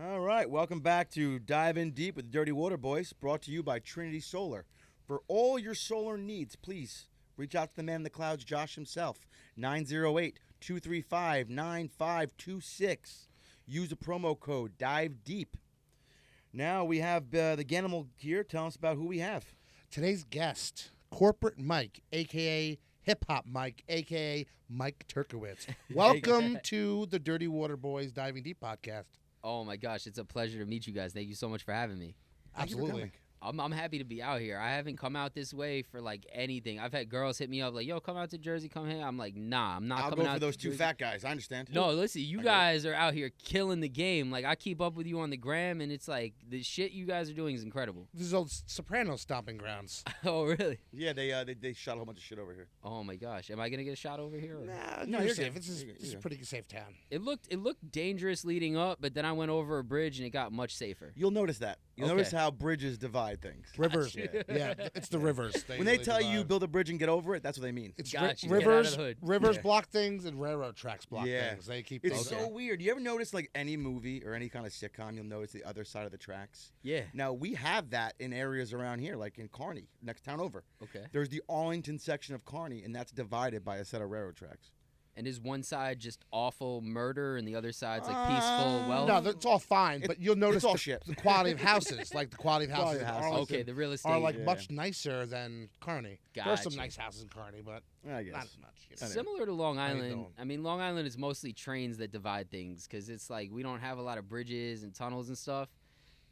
All right, welcome back to Dive In Deep with Dirty Water Boys, brought to you by Trinity Solar. For all your solar needs, please reach out to the man in the clouds, Josh himself, 908-235-9526. Use the promo code Dive Deep. Now we have the Ganimal here. Tell us about who we have. Today's guest, Corporate Mike, a.k.a. Hip Hop Mike, a.k.a. Mike Turkowitz. Welcome to the Dirty Water Boys Diving Deep podcast. Oh my gosh, it's a pleasure to meet you guys. Thank you so much for having me. Thank you for Absolutely. coming. I'm happy to be out here. I haven't come out this way for like anything. I've had girls hit me up like, "Yo, come out to Jersey, come here." I'm like, "Nah, I'm not I'll coming go out for those to two Jersey." fat guys. I understand. No, listen, you I get it. guys are out here killing the game. Like I keep up with you on the gram, and it's like the shit you guys are doing is incredible. This is old Soprano stomping grounds. Oh really? Yeah, they shot a whole bunch of shit over here. Oh my gosh, am I gonna get a shot over here? Or? No, you're you're safe. good. This is You're good. this is a pretty safe town. It looked dangerous leading up, but then I went over a bridge and it got much safer. You'll notice that. You'll Okay. notice how bridges divide things. Rivers. Gotcha. Yeah, it's the rivers. When they really tell you divide. build a bridge and get over it, that's what they mean. It's Gotcha. Get out of rivers. the hood. Rivers Yeah. block things and railroad tracks block Yeah. things. They keep It's those. Okay. so weird. You ever notice like any movie or any kind of sitcom, you'll notice the other side of the tracks? Yeah. Now, we have that in areas around here, like in Kearney, next town over. Okay. There's the Arlington section of Kearney, and that's divided by a set of railroad tracks. And is one side just awful murder and the other side's like peaceful wealth? No, it's all fine, but you'll notice all the, shit. the quality of houses, like the quality of Quality houses, of in houses. Arlington Okay, the real estate. are like Yeah. much nicer than Kearney. There's some Gotcha. nice houses in Kearney, but I guess. not as much. You know. Similar to Long How you Island. doing? I mean, Long Island is mostly trains that divide things because it's like we don't have a lot of bridges and tunnels and stuff.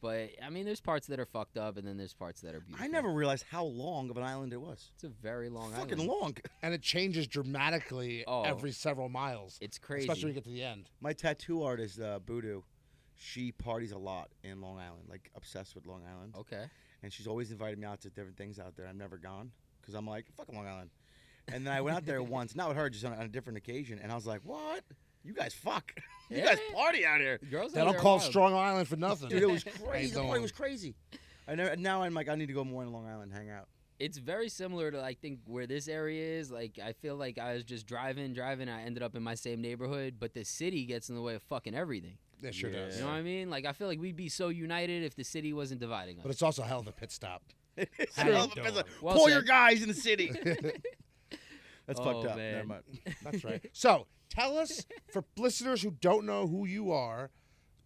But I mean, there's parts that are fucked up and then there's parts that are beautiful. I never realized how long of an island it was. It's a very long Fucking island. long. And it changes dramatically Oh. every several miles, It's crazy. especially when you get to the end. My tattoo artist, Voodoo, she parties a lot in Long Island, like obsessed with Long Island. Okay. And she's always invited me out to different things out there. I've never gone because I'm like, fucking Long Island. And then I went out there once, not with her, just on a different occasion. And I was like, what? You guys fuck. You guys Yeah. party out here. Girls They out don't there are call wild. Strong Island for nothing. Dude, it was How you crazy. The party doing? was crazy. Now I'm like, I need to go more in Long Island, hang out. It's very similar to I think where this area is. Like I feel like I was just driving. I ended up in my same neighborhood, but the city gets in the way of fucking everything. It sure Yeah. does. You know what I mean? Like I feel like we'd be so united if the city wasn't dividing us. But it's also a hell of a pit stop. It's How a you hell of a doing? business. Well Pull said. your guys in the city. That's Oh, fucked up. man. Never mind. That's right. So tell us, for listeners who don't know who you are,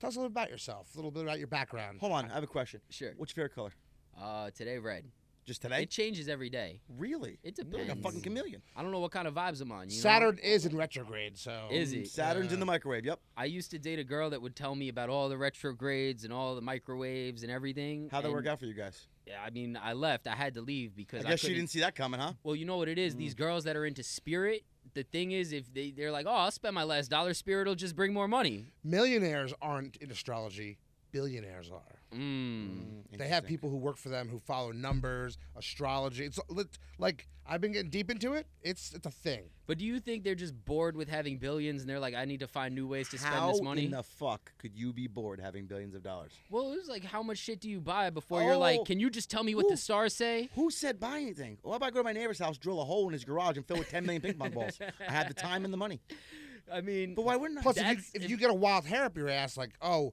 tell us a little about yourself, a little bit about your background. Hold on, I have a question. Sure. What's your favorite color? Today red. Just today? It changes every day. Really? It You're like a depends. fucking chameleon. I don't know what kind of vibes I'm on. You know? Saturn is in retrograde, so Is he? Saturn's in the microwave. Yep. I used to date a girl that would tell me about all the retrogrades and all the microwaves and everything. How'd that and, work out for you guys? Yeah, I mean, I left. I had to leave because I guess she couldn't- didn't see that coming, huh? Well, you know what it is. These girls that are into spirit. The thing is, if they're like, oh, I'll spend my last dollar. Spirit will just bring more money. Millionaires aren't in astrology. Billionaires are. They have Interesting. people who work for them who follow numbers, astrology. It's like I've been getting deep into it. It's a thing. But do you think they're just bored with having billions and they're like, I need to find new ways to spend How this money? in the fuck could you be bored having billions of dollars? Well, it was like, how much shit do you buy before you're like, Oh. can you just tell me what the Who- stars say? Who said buy anything? Well, how about I go to my neighbor's house, drill a hole in his garage, and fill it with 10 million ping pong balls? I had the time and the money. I mean, But why wouldn't I? Plus, That's- if you get a wild hair up your ass, like, oh,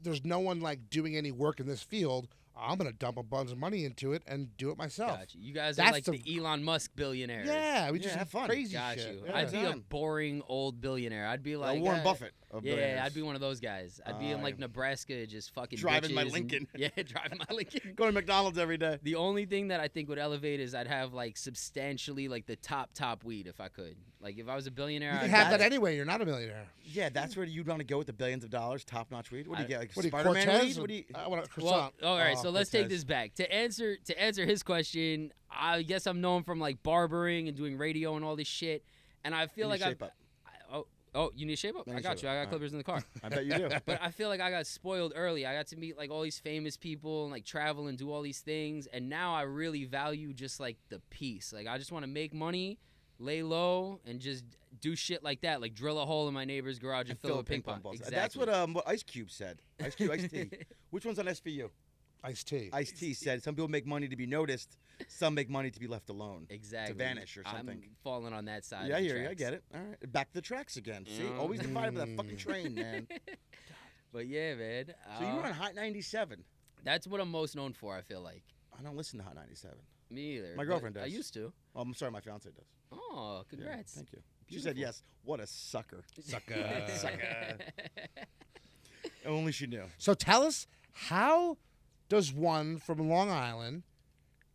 there's no one like doing any work in this field, I'm gonna dump a bunch of money into it and do it myself. Gotcha. You guys are That's like the Elon Musk billionaires. Yeah, we Yeah, just have fun. crazy Got shit. you. Yeah. I'd be a Time. boring old billionaire. I'd be like Warren Buffett. Of Yeah, billionaires. I'd be one of those guys. I'd be in like Nebraska, just fucking Driving my bitches and- Lincoln. yeah, driving my Lincoln. Go to McDonald's every day. The only thing that I think would elevate is I'd have like substantially like the top weed if I could. Like if I was a billionaire, You I'd can have that that's- anyway. You're not a millionaire. Yeah, that's where you'd want to go with the billions of dollars, top-notch weed. What do you get? Like What are you, Spider-Man Cortez? weed? What do you? I want a Well, croissant. all right. Oh, So let's take Cortez. this back. To answer his question, I guess I'm known from like barbering and doing radio and all this shit. And I feel You like need shape up. oh, you need shape up? I I need got shape you. I up. got All right. clippers in the car. I bet you do. But I feel like I got spoiled early. I got to meet like all these famous people and like travel and do all these things. And now I really value just like the peace. Like I just want to make money, lay low, and just do shit like that. Like drill a hole in my neighbor's garage and fill it with ping pong balls. Exactly. That's what Ice Cube said. Ice Cube, Ice T. Which one's on SVU? Iced tea. Ice T said some people make money to be noticed, some make money to be left alone. exactly To vanish or something. I'm falling on that side. Yeah, I of the hear you. I tracks. get it. All right, back to the tracks again. See, Yeah. always divided by that fucking train, man. But yeah, man. So you were on Hot 97. That's what I'm most known for, I feel like. I don't listen to Hot 97. Me either. My girlfriend does. I used to. Oh, I'm sorry, my fiance does. Oh, Yeah, congrats. thank you. She said yes. What a sucker. Sucker. Sucker. Only she knew. So tell us, how does one from Long Island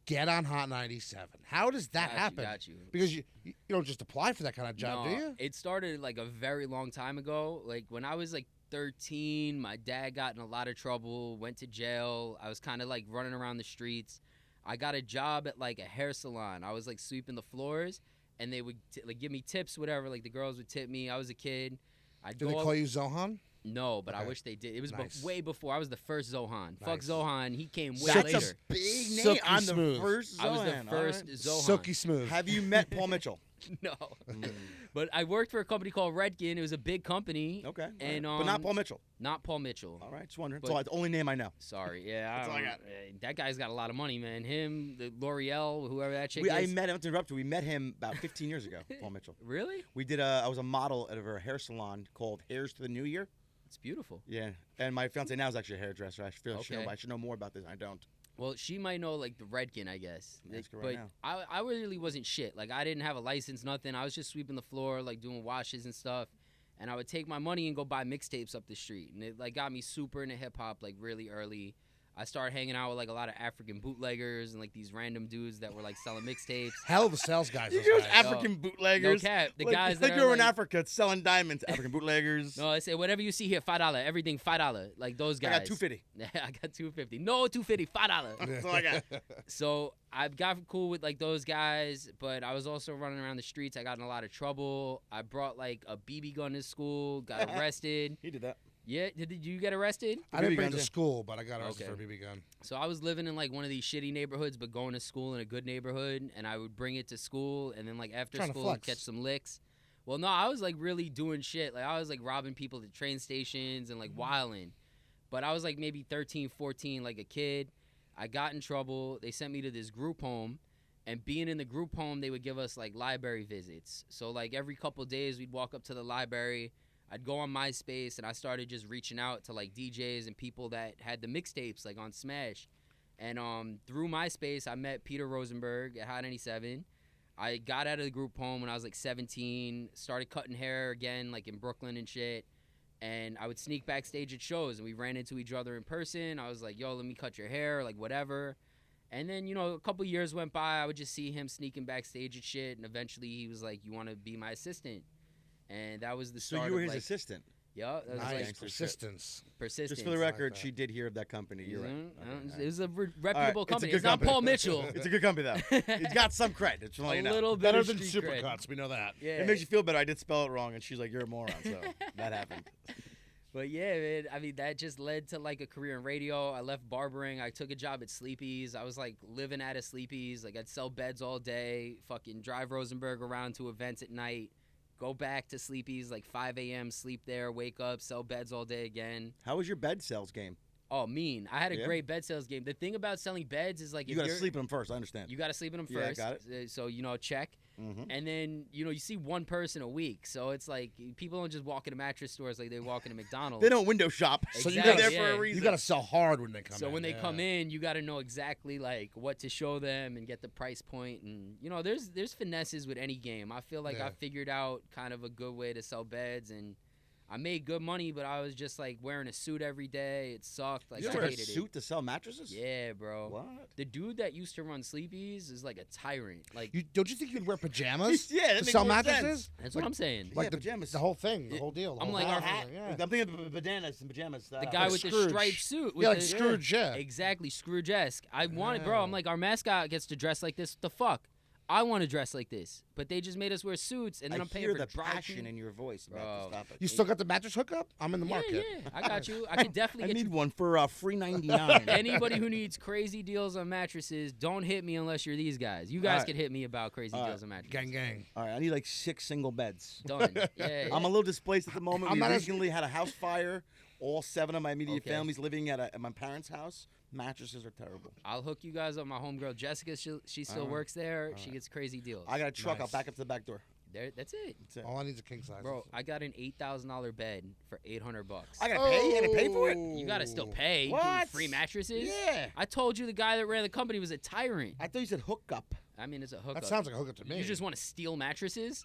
get on Hot 97? How does that happen? Got you. Because you don't just apply for that kind of job, No, do you? It started like a very long time ago. Like when I was like 13, my dad got in a lot of trouble, went to jail. I was kind of like running around the streets. I got a job at like a hair salon. I was like sweeping the floors, and they would like give me tips, whatever. Like the girls would tip me. I was a kid. Do they call you Zohan? No, but I Okay. wish they did. It was Nice. way before. I was the first Zohan. Fuck Nice. Zohan. He came way That's later. a big name. Silky I'm smooth. the first Zohan. I was the all first right. Zohan. Silky smooth. Have you met Paul Mitchell? No. Mm. But I worked for a company called Redkin. It was a big company. Okay. all And, right. But not um, Paul Mitchell. Not Paul Mitchell. All right. Just wondering. but- That's the only name I know. Sorry. Yeah. That's all I don't- got. That guy's got a lot of money, man. Him, the L'Oreal, whoever that chick I is. met him. To interrupt you, we met him about 15 years ago. Paul Mitchell. Really? We did. I was a model at a hair salon called Hairs to the New Year. It's beautiful. Yeah. And my fiance now is actually a hairdresser. Okay. I should know more about this. I don't. Well, she might know like the Redkin, I guess. Ask her but right now. I really wasn't shit. Like I didn't have a license, nothing. I was just sweeping the floor, like doing washes and stuff. And I would take my money and go buy mixtapes up the street, and it like got me super into hip hop like really early. I started hanging out with like a lot of African bootleggers and like these random dudes that were like selling mixtapes. Hell of a sales guys. You Those guys guys. African No bootleggers. cap. The like, guys like that you are were in like, Africa selling diamonds. African bootleggers. no, I say whatever you see here, $5. Everything $5. Like those guys. I got 250. I got 250. No, 250, $5. That's all I got. So I got cool with like those guys, but I was also running around the streets. I got in a lot of trouble. I brought like a BB gun to school, got arrested. He did that. Yeah, did you get arrested? I didn't BB bring it guns, to yeah. school, but I got arrested Okay. for a BB gun. So I was living in like one of these shitty neighborhoods, but going to school in a good neighborhood, and I would bring it to school, and then like after Trying to school flex. catch some licks. Well, no, I was like really doing shit. Like I was like robbing people at train stations and like wilding. But I was like maybe 13, 14, like a kid. I got in trouble. They sent me to this group home. And being in the group home, they would give us like library visits. So like every couple days, we'd walk up to the library. I'd go on MySpace, and I started just reaching out to like DJs and people that had the mixtapes like on Smash. And through MySpace, I met Peter Rosenberg at Hot 97. I got out of the group home when I was like 17, started cutting hair again like in Brooklyn and shit. And I would sneak backstage at shows, and we ran into each other in person. I was like, yo, let me cut your hair, like whatever. And then, you know, a couple years went by. I would just see him sneaking backstage and shit. And eventually he was like, you want to be my assistant? And that was the So start you were of his like, assistant. yeah, that was Nice like persistence. persistence. Just for the like record, that. she did hear of that company. You're right. Mhm. Okay, It was a reputable All right, it's a company. good It's not company. Paul Mitchell. It's a good company though. He's got some cred. It's a really not. little bit Better of than street cred. Supercuts, we know that. Yeah. It makes you feel better. I did spell it wrong, and she's like, "You're a moron." So that happened. But yeah, man, I mean, that just led to like a career in radio. I left barbering. I took a job at Sleepy's. I was like living at a Sleepy's. Like I'd sell beds all day, fucking drive Rosenberg around to events at night, go back to Sleepy's like 5 a.m., sleep there, wake up, sell beds all day again. How was your bed sales game? Oh, mean. I had a Yeah? great bed sales game. The thing about selling beds is like You if got to you're, sleep in them first. I understand. you got to sleep in them Yeah, first. got So, you know, check. Mm-hmm. And then, you know, you see one person a week. So it's like people don't just walk into mattress stores like they walk into McDonald's. They don't window shop, so you're Exactly, there for yeah. a reason. You got to sell hard when they come in. So when they yeah. come in, you got to know exactly like what to show them and get the price point. And you know, there's finesses with any game. I feel like Yeah. I figured out kind of a good way to sell beds, and I made good money. But I was just like wearing a suit every day. It sucked. Like you I wear a hated suit it. to sell mattresses? Yeah, bro. What? The dude that used to run Sleepy's is like a tyrant. Like Don't you think you'd wear pajamas Yeah, that to makes sell more mattresses? sense. that's what I'm saying. Like Yeah, the pajamas. The whole thing, the Yeah. whole deal. The I'm whole like, hat, our hat. yeah. I'm thinking of bananas and pajamas. The guy like with the Scrooge. striped suit. With Yeah, like the, Scrooge, yeah. Exactly, Scrooge-esque. I wanted, bro. I'm Yeah. like, our mascot gets to dress like this. What the fuck? I want to dress like this, but they just made us wear suits, and then I I'm paying hear for the dry passion cleaning. in your voice about Bro. this topic. You still got the mattress hookup? I'm in the market. Yeah, I got you. I can I definitely get need you. one for free $99. Anybody who needs crazy deals on mattresses, don't hit me unless you're these guys. You guys Alright. can hit me about crazy Alright. deals on mattresses. Gang, gang. All right, I need like 6 single beds. Done. Yeah. I'm a little displaced at the moment. I'm We not as- recently had a house fire. All 7 of my immediate Okay. families living at my parents' house. Mattresses are terrible. I'll hook you guys up. My homegirl Jessica, she still Alright. works there. She Alright. gets crazy deals. I got a truck. Nice. I'll back up to the back door. That's it. That's it. All I need is a king size. Bro, I got an $8,000 bed for $800. I gotta pay. You gotta pay for it. You gotta still pay. What? Free mattresses? Yeah. I told you the guy that ran the company was a tyrant. I thought you said hookup. I mean, it's a hookup. That sounds like a hookup to me. You just want to steal mattresses?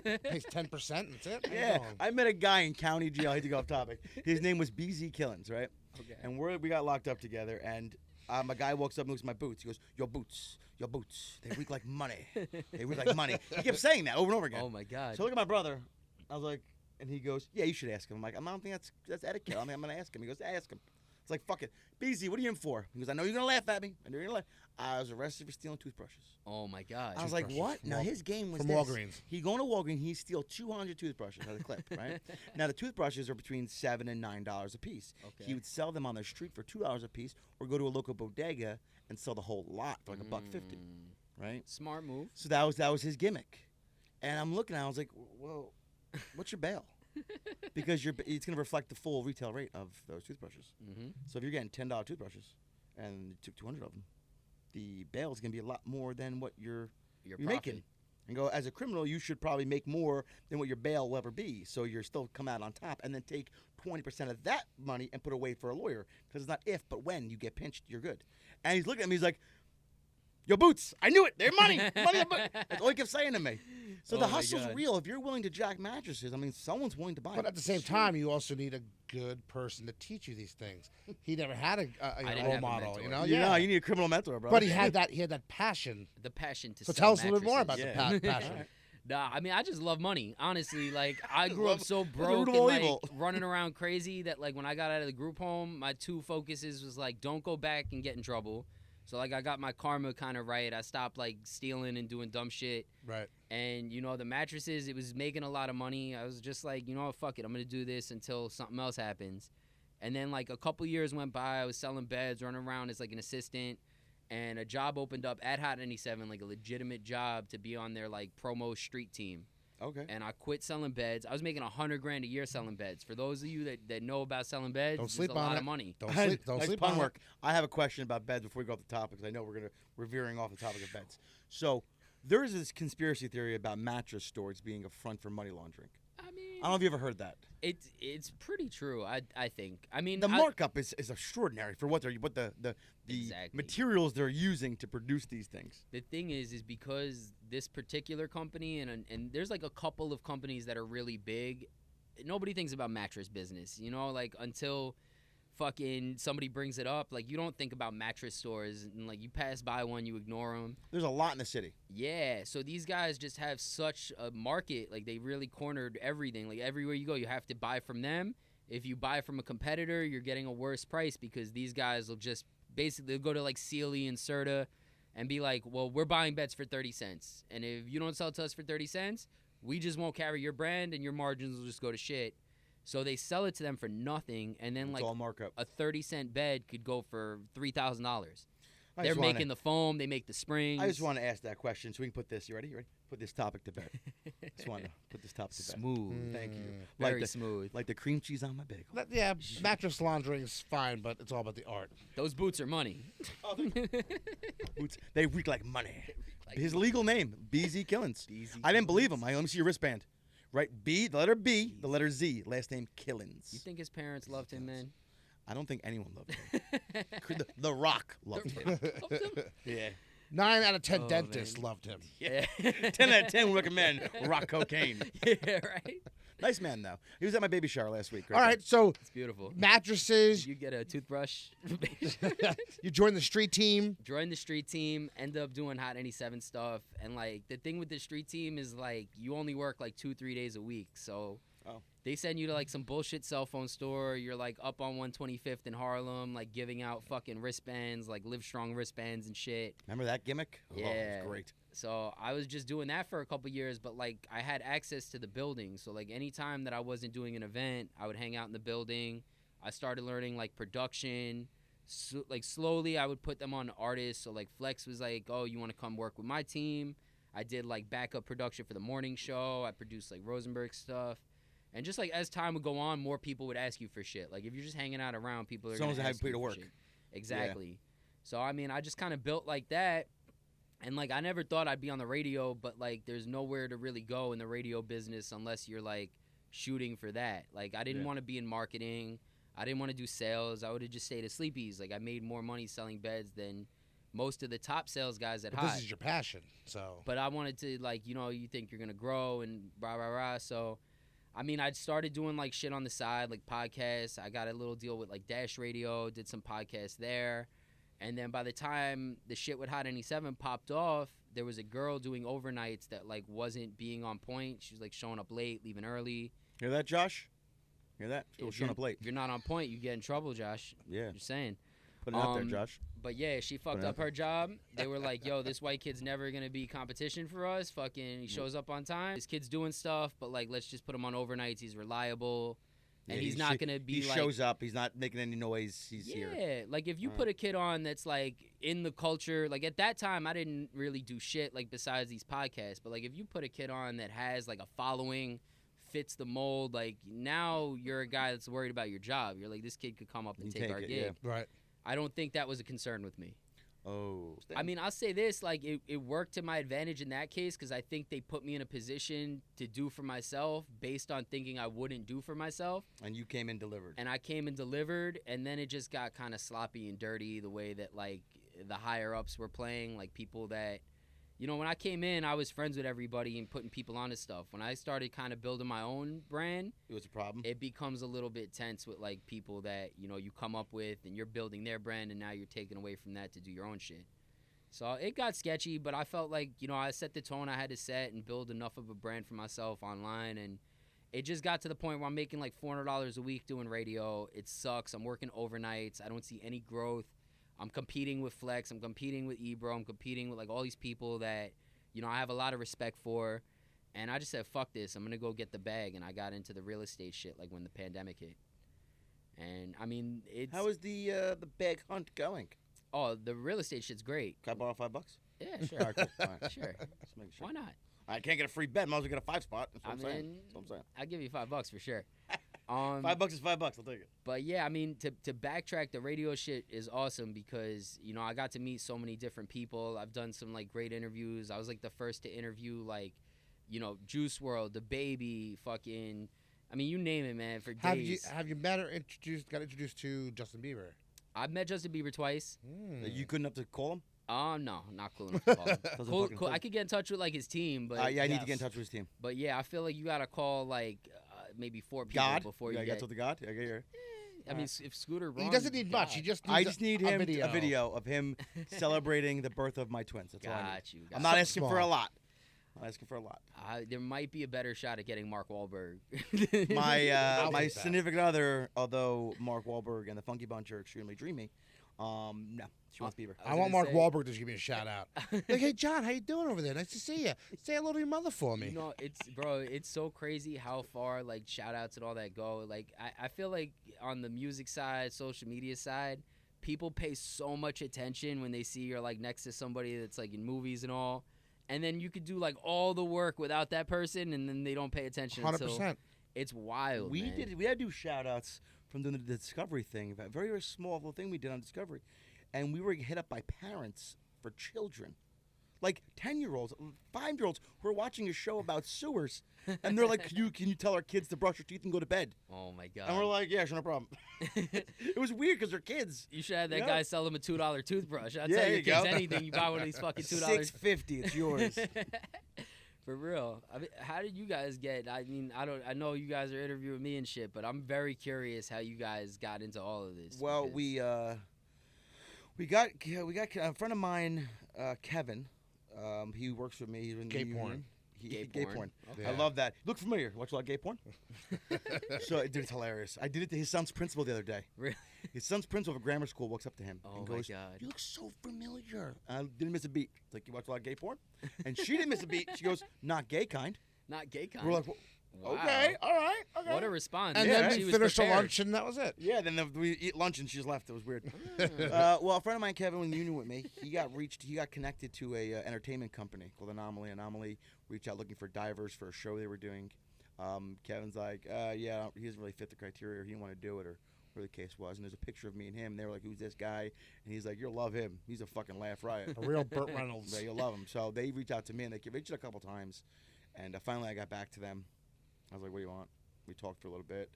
pays 10% and that's it. How you Yeah. doing? I met a guy in county jail. I hate to go off topic. His name was BZ Killins, right? Okay. And we got locked up together, and my guy walks up and looks at my boots. He goes, your boots, they reek like money. They reek like money. He kept saying that over and over again. Oh my God. So I look at my brother. I was like, and he goes, yeah, you should ask him. I'm like, I don't think that's etiquette. I'm going to ask him. He goes, ask him. It's like, fuck it. BZ, what are you in for? He goes, I know you're going to laugh at me. I know you're going to laugh. I was arrested for stealing toothbrushes. Oh my God. I was like, Toothbrushes what? from Now, his game was from this. Walgreens. He'd go to Walgreens, he'd steal 200 toothbrushes at a clip, right? Now, the toothbrushes are between $7 and $9 a piece. Okay. He would sell them on the street for $2 a piece or go to a local bodega and sell the whole lot for like $1.50, right? Smart move. So that was his gimmick. And I'm looking at it, I was like, well, what's your bail? Because it's going to reflect the full retail rate of those toothbrushes. Mm-hmm. So if you're getting $10 toothbrushes and you took 200 of them, the bail is going to be a lot more than what you're making. And go, as a criminal, you should probably make more than what your bail will ever be. So you're still come out on top, and then take 20% of that money and put away for a lawyer. Because it's not if, but when you get pinched, you're good. And he's looking at me, he's like, yo, boots, I knew it. They're money. Money. That's all he kept saying to me. So Oh the my hustle's God. real. If you're willing to jack mattresses, I mean, someone's willing to buy But them. at the same time, you also need a good person to teach you these things. He never had a didn't role have a model, mentor. you know? You Yeah. know, you need a criminal mentor, bro. But he had that passion. The passion to So sell tell us a little bit more about mattresses. the passion. Nah, I mean, I just love money. Honestly, like I grew up so the broke root of and all like evil. running around crazy that like when I got out of the group home, my two focuses was like don't go back and get in trouble. So like I got my karma kind of right. I stopped like stealing and doing dumb shit. Right. And you know the mattresses, it was making a lot of money. I was just like, you know what, fuck it, I'm gonna do this until something else happens. And then like a couple years went by. I was selling beds, running around as like an assistant. And a job opened up at Hot 97, like a legitimate job to be on their like promo street team. Okay. And I quit selling beds. I was making $100,000 a year selling beds. For those of you that know about selling beds, Don't it's sleep a on lot it. of money. Don't Nice sleep. Don't sleep pun on work. I have a question about beds before we go off the topic, because I know we're veering off the topic of beds. So there is this conspiracy theory about mattress stores being a front for money laundering. I mean, I don't know if you ever heard that. it's pretty true. I think. I mean, The markup is extraordinary for what the Exactly. materials they're using to produce these things. the thing is because this particular company and there's like a couple of companies that are really big. Nobody thinks about mattress business, you know, like until fucking somebody brings it up. Like you don't think about mattress stores and like you pass by one, you ignore them. There's a lot in the city. Yeah, so these guys just have such a market. Like they really cornered everything. Like everywhere you go, you have to buy from them. If you buy from a competitor, you're getting a worse price because these guys will just basically go to like Sealy and Serta and be like, well, we're buying beds for 30 cents. And if you don't sell to us for 30 cents, we just won't carry your brand and your margins will just go to shit. So they sell it to them for nothing. And then It's like all markup. a 30-cent bed could go for $3,000. I They're just wanna- making the foam. They make the springs. I just want to ask that question so we can put this. You ready? You ready? Put this topic to bed. Just want to put this topic to bed. Smooth. Thank you. Very like the, smooth. Like the cream cheese on my bagel. Yeah, mattress laundering is fine, but it's all about the art. Those boots are money. Boots, they reek like money. Like His legal name, BZ Killins. BZ I didn't believe him. Let me see your wristband. Right, B, the letter B, the letter Z, last name Killins. You think his parents loved him, man? I don't think anyone loved him. the Rock loved him. Loved him? Yeah. 9 out of 10 Oh, dentists man. loved him. Yeah. 10 out of 10 recommend rock cocaine. Yeah, right? Nice man, though. He was at my baby shower last week. All right, so It's beautiful. mattresses. You get a toothbrush, You join the street team. join the street team, end up doing Hot 97 stuff. And, like, the thing with the street team is, like, you only work, like, 2-3 days a week. So Oh. they send you to, like, some bullshit cell phone store. You're, like, up on 125th in Harlem, like, giving out fucking wristbands, like, Livestrong wristbands and shit. Remember that gimmick? Oh, it Yeah. was great. So I was just doing that for a couple years, but like I had access to the building. So like anytime that I wasn't doing an event, I would hang out in the building. I started learning like production. So, like slowly I would put them on artists. So like Flex was like, "Oh, you want to come work with my team?" I did like backup production for the morning show. I produced like Rosenberg stuff. And just like as time would go on, more people would ask you for shit. Like if you're just hanging out around, people are Someone's gonna gonna have ask to put you you to for work. shit. Exactly. So I mean, I just kind of built like that. And like I never thought I'd be on the radio, but like there's nowhere to really go in the radio business unless you're like shooting for that. Like I didn't want to be in marketing. I didn't want to do sales. I would have just stayed at Sleepy's. Like I made more money selling beds than most of the top sales guys at But Hot. this is your passion, so. But I wanted to, like, you know, you think you're gonna grow and rah rah rah. So I mean, I started doing like shit on the side, like podcasts. I got a little deal with like Dash Radio, did some podcasts there. And then by the time the shit with Hot 97 popped off, there was a girl doing overnights that like wasn't being on point. She was like showing up late, leaving early. Hear that, Josh? Hear that? Still showing up late. If you're not on point, you get in trouble, Josh. Yeah. Just saying. Put it out there, Josh. But yeah, she fucked up her job. They were like, yo, this white kid's never going to be competition for us. Fucking, he shows up on time. This kid's doing stuff, but like, let's just put him on overnights. He's reliable. And he's not going to be he like... He shows up. He's not making any noise. He's here. Yeah, like if you put a kid on that's like in the culture, like at that time I didn't really do shit like besides these podcasts, but like if you put a kid on that has like a following, fits the mold, like now you're a guy that's worried about your job. You're like, this kid could come up and take our gig. Yeah. Right. I don't think that was a concern with me. Oh. I mean, I'll say this, like it worked to my advantage in that case because I think they put me in a position to do for myself based on thinking I wouldn't do for myself. And you came and delivered. And I came and delivered, and then it just got kind of sloppy and dirty the way that like the higher ups were playing, like people that, you know, when I came in, I was friends with everybody and putting people onto stuff. When I started kind of building my own brand, it was a problem. It becomes a little bit tense with like people that, you know, you come up with and you're building their brand and now you're taking away from that to do your own shit. So it got sketchy, but I felt like, you know, I set the tone I had to set and build enough of a brand for myself online. And it just got to the point where I'm making like $400 a week doing radio. It sucks. I'm working overnights. I don't see any growth. I'm competing with Flex. I'm competing with Ebro. I'm competing with like all these people that, you know, I have a lot of respect for. And I just said, fuck this. I'm going to go get the bag. And I got into the real estate shit like when the pandemic hit. And I mean, it's... How is the bag hunt going? Oh, the real estate shit's great. Can I borrow $5? Yeah, sure. All right, cool. All right. Sure. Just making sure. Why not? I can't get a free bet. Might as well get a 5 spot. That's what I'm saying. That's what I'm saying. I'll give you $5 for sure. $5 is $5. I'll take it. But yeah, I mean, to backtrack, the radio shit is awesome because, you know, I got to meet so many different people. I've done some like great interviews. I was like the first to interview like, you know, Juice WRLD, The Baby, fucking, I mean, you name it, man, for days. Have you met or got introduced to Justin Bieber? I've met Justin Bieber twice. You couldn't have to call him? No, not cool enough to call him. Cool. I could get in touch with like his team, but yeah, I need to get in touch with his team. But yeah, I feel like you gotta call like maybe 4 people before you get to the God. I get your. I mean, if Scooter he doesn't need much. He just needs I just need him a video of him celebrating the birth of my twins. That's all I need. Got I'm not asking for a lot. I'm asking for a lot. There might be a better shot at getting Mark Wahlberg. My significant other, although Mark Wahlberg and the Funky Bunch are extremely dreamy, no, she wants Bieber. I want Mark Wahlberg to give me a shout out. Like, hey John, how you doing over there? Nice to see you. Say hello to your mother for me. You know, it's so crazy how far like shout outs and all that go. Like I feel like on the music side, social media side, people pay so much attention when they see you're like next to somebody that's like in movies and all. And then you could do like all the work without that person, and then they don't pay attention. 100%. It's wild. We man. had to do shout outs from doing the Discovery thing, a very, very small little thing we did on Discovery, and we were hit up by parents for children, like 10-year-olds, 5-year-olds who are watching a show about sewers, and they're like, "Can you tell our kids to brush their teeth and go to bed?" Oh my god! And we're like, "Yeah, sure, no problem." It was weird because they're kids. You should have that guy sell them a $2 toothbrush. I'll Yeah, tell there your you kids go. anything. You buy one of these fucking $2. $6.50. It's yours. For real. I mean, how did you guys get? I mean, I know you guys are interviewing me and shit, but I'm very curious how you guys got into all of this. Well, because- we got a friend of mine, Kevin. He works with me. He's in Gay the porn. union. Gay Gay porn. porn. Yeah. I love that. Look familiar. Watch a lot of gay porn. So, dude, it's hilarious. I did it to his son's principal the other day. Really? His son's principal of a grammar school walks up to him Oh and my goes, God. "You look so familiar." I didn't miss a beat. It's like, "You watch a lot of gay porn?" And she didn't miss a beat. She goes, "Not gay kind." Not gay kind. We're like, Wow. "Okay, all right, okay." What a response. And Yeah, then she we was finished the prepared. lunch, and that was it. Yeah, then we eat lunch and she just left. It was weird. Mm. Well, a friend of mine, Kevin, in union with me, he got connected to a entertainment company called Anomaly. Anomaly reached out looking for divers for a show they were doing. Kevin's like, yeah, he doesn't really fit the criteria, or he didn't want to do it, or whatever the case was. And there's a picture of me and him. And they were like, "Who's this guy?" And he's like, "You'll love him. He's a fucking laugh riot." A real Burt Reynolds. Yeah, you'll love him. So they reached out to me, and they reached out a couple times. And finally, I got back to them. I was like, "What do you want?" We talked for a little bit.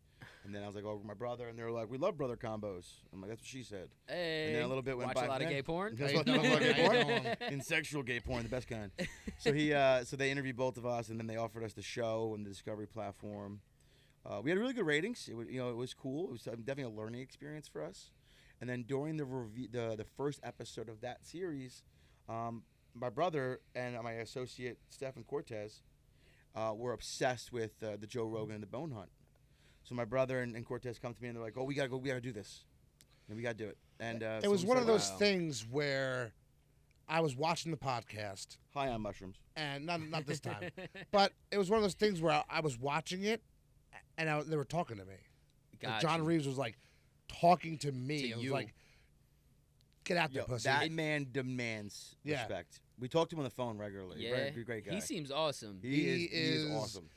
And then I was like, "Oh, my brother," and they were like, "We love brother combos." I'm like, "That's what she said." Hey, And then a little bit went watch by. a lot of gay porn. That's How what you doing? gay How you porn. doing? And sexual gay porn, the best kind. So they interviewed both of us, and then they offered us the show and the Discovery platform. We had really good ratings. It was cool. It was definitely a learning experience for us. And then during the review, the first episode of that series, my brother and my associate Stephen Cortez were obsessed with the Joe Rogan and the Bone Hunt. So my brother and Cortez come to me and they're like, "Oh, we gotta do this, and we gotta do it." And It so was we one of started- those things where I was watching the podcast, high on mushrooms. and not this time, but it was one of those things where I was watching it, and they were talking to me. Like John Reeves was like talking to me. To It was you. like, "Get out there, Yo, pussy." that man demands Yeah. respect. We talk to him on the phone regularly. Yeah, Great guy. he seems awesome. He is awesome.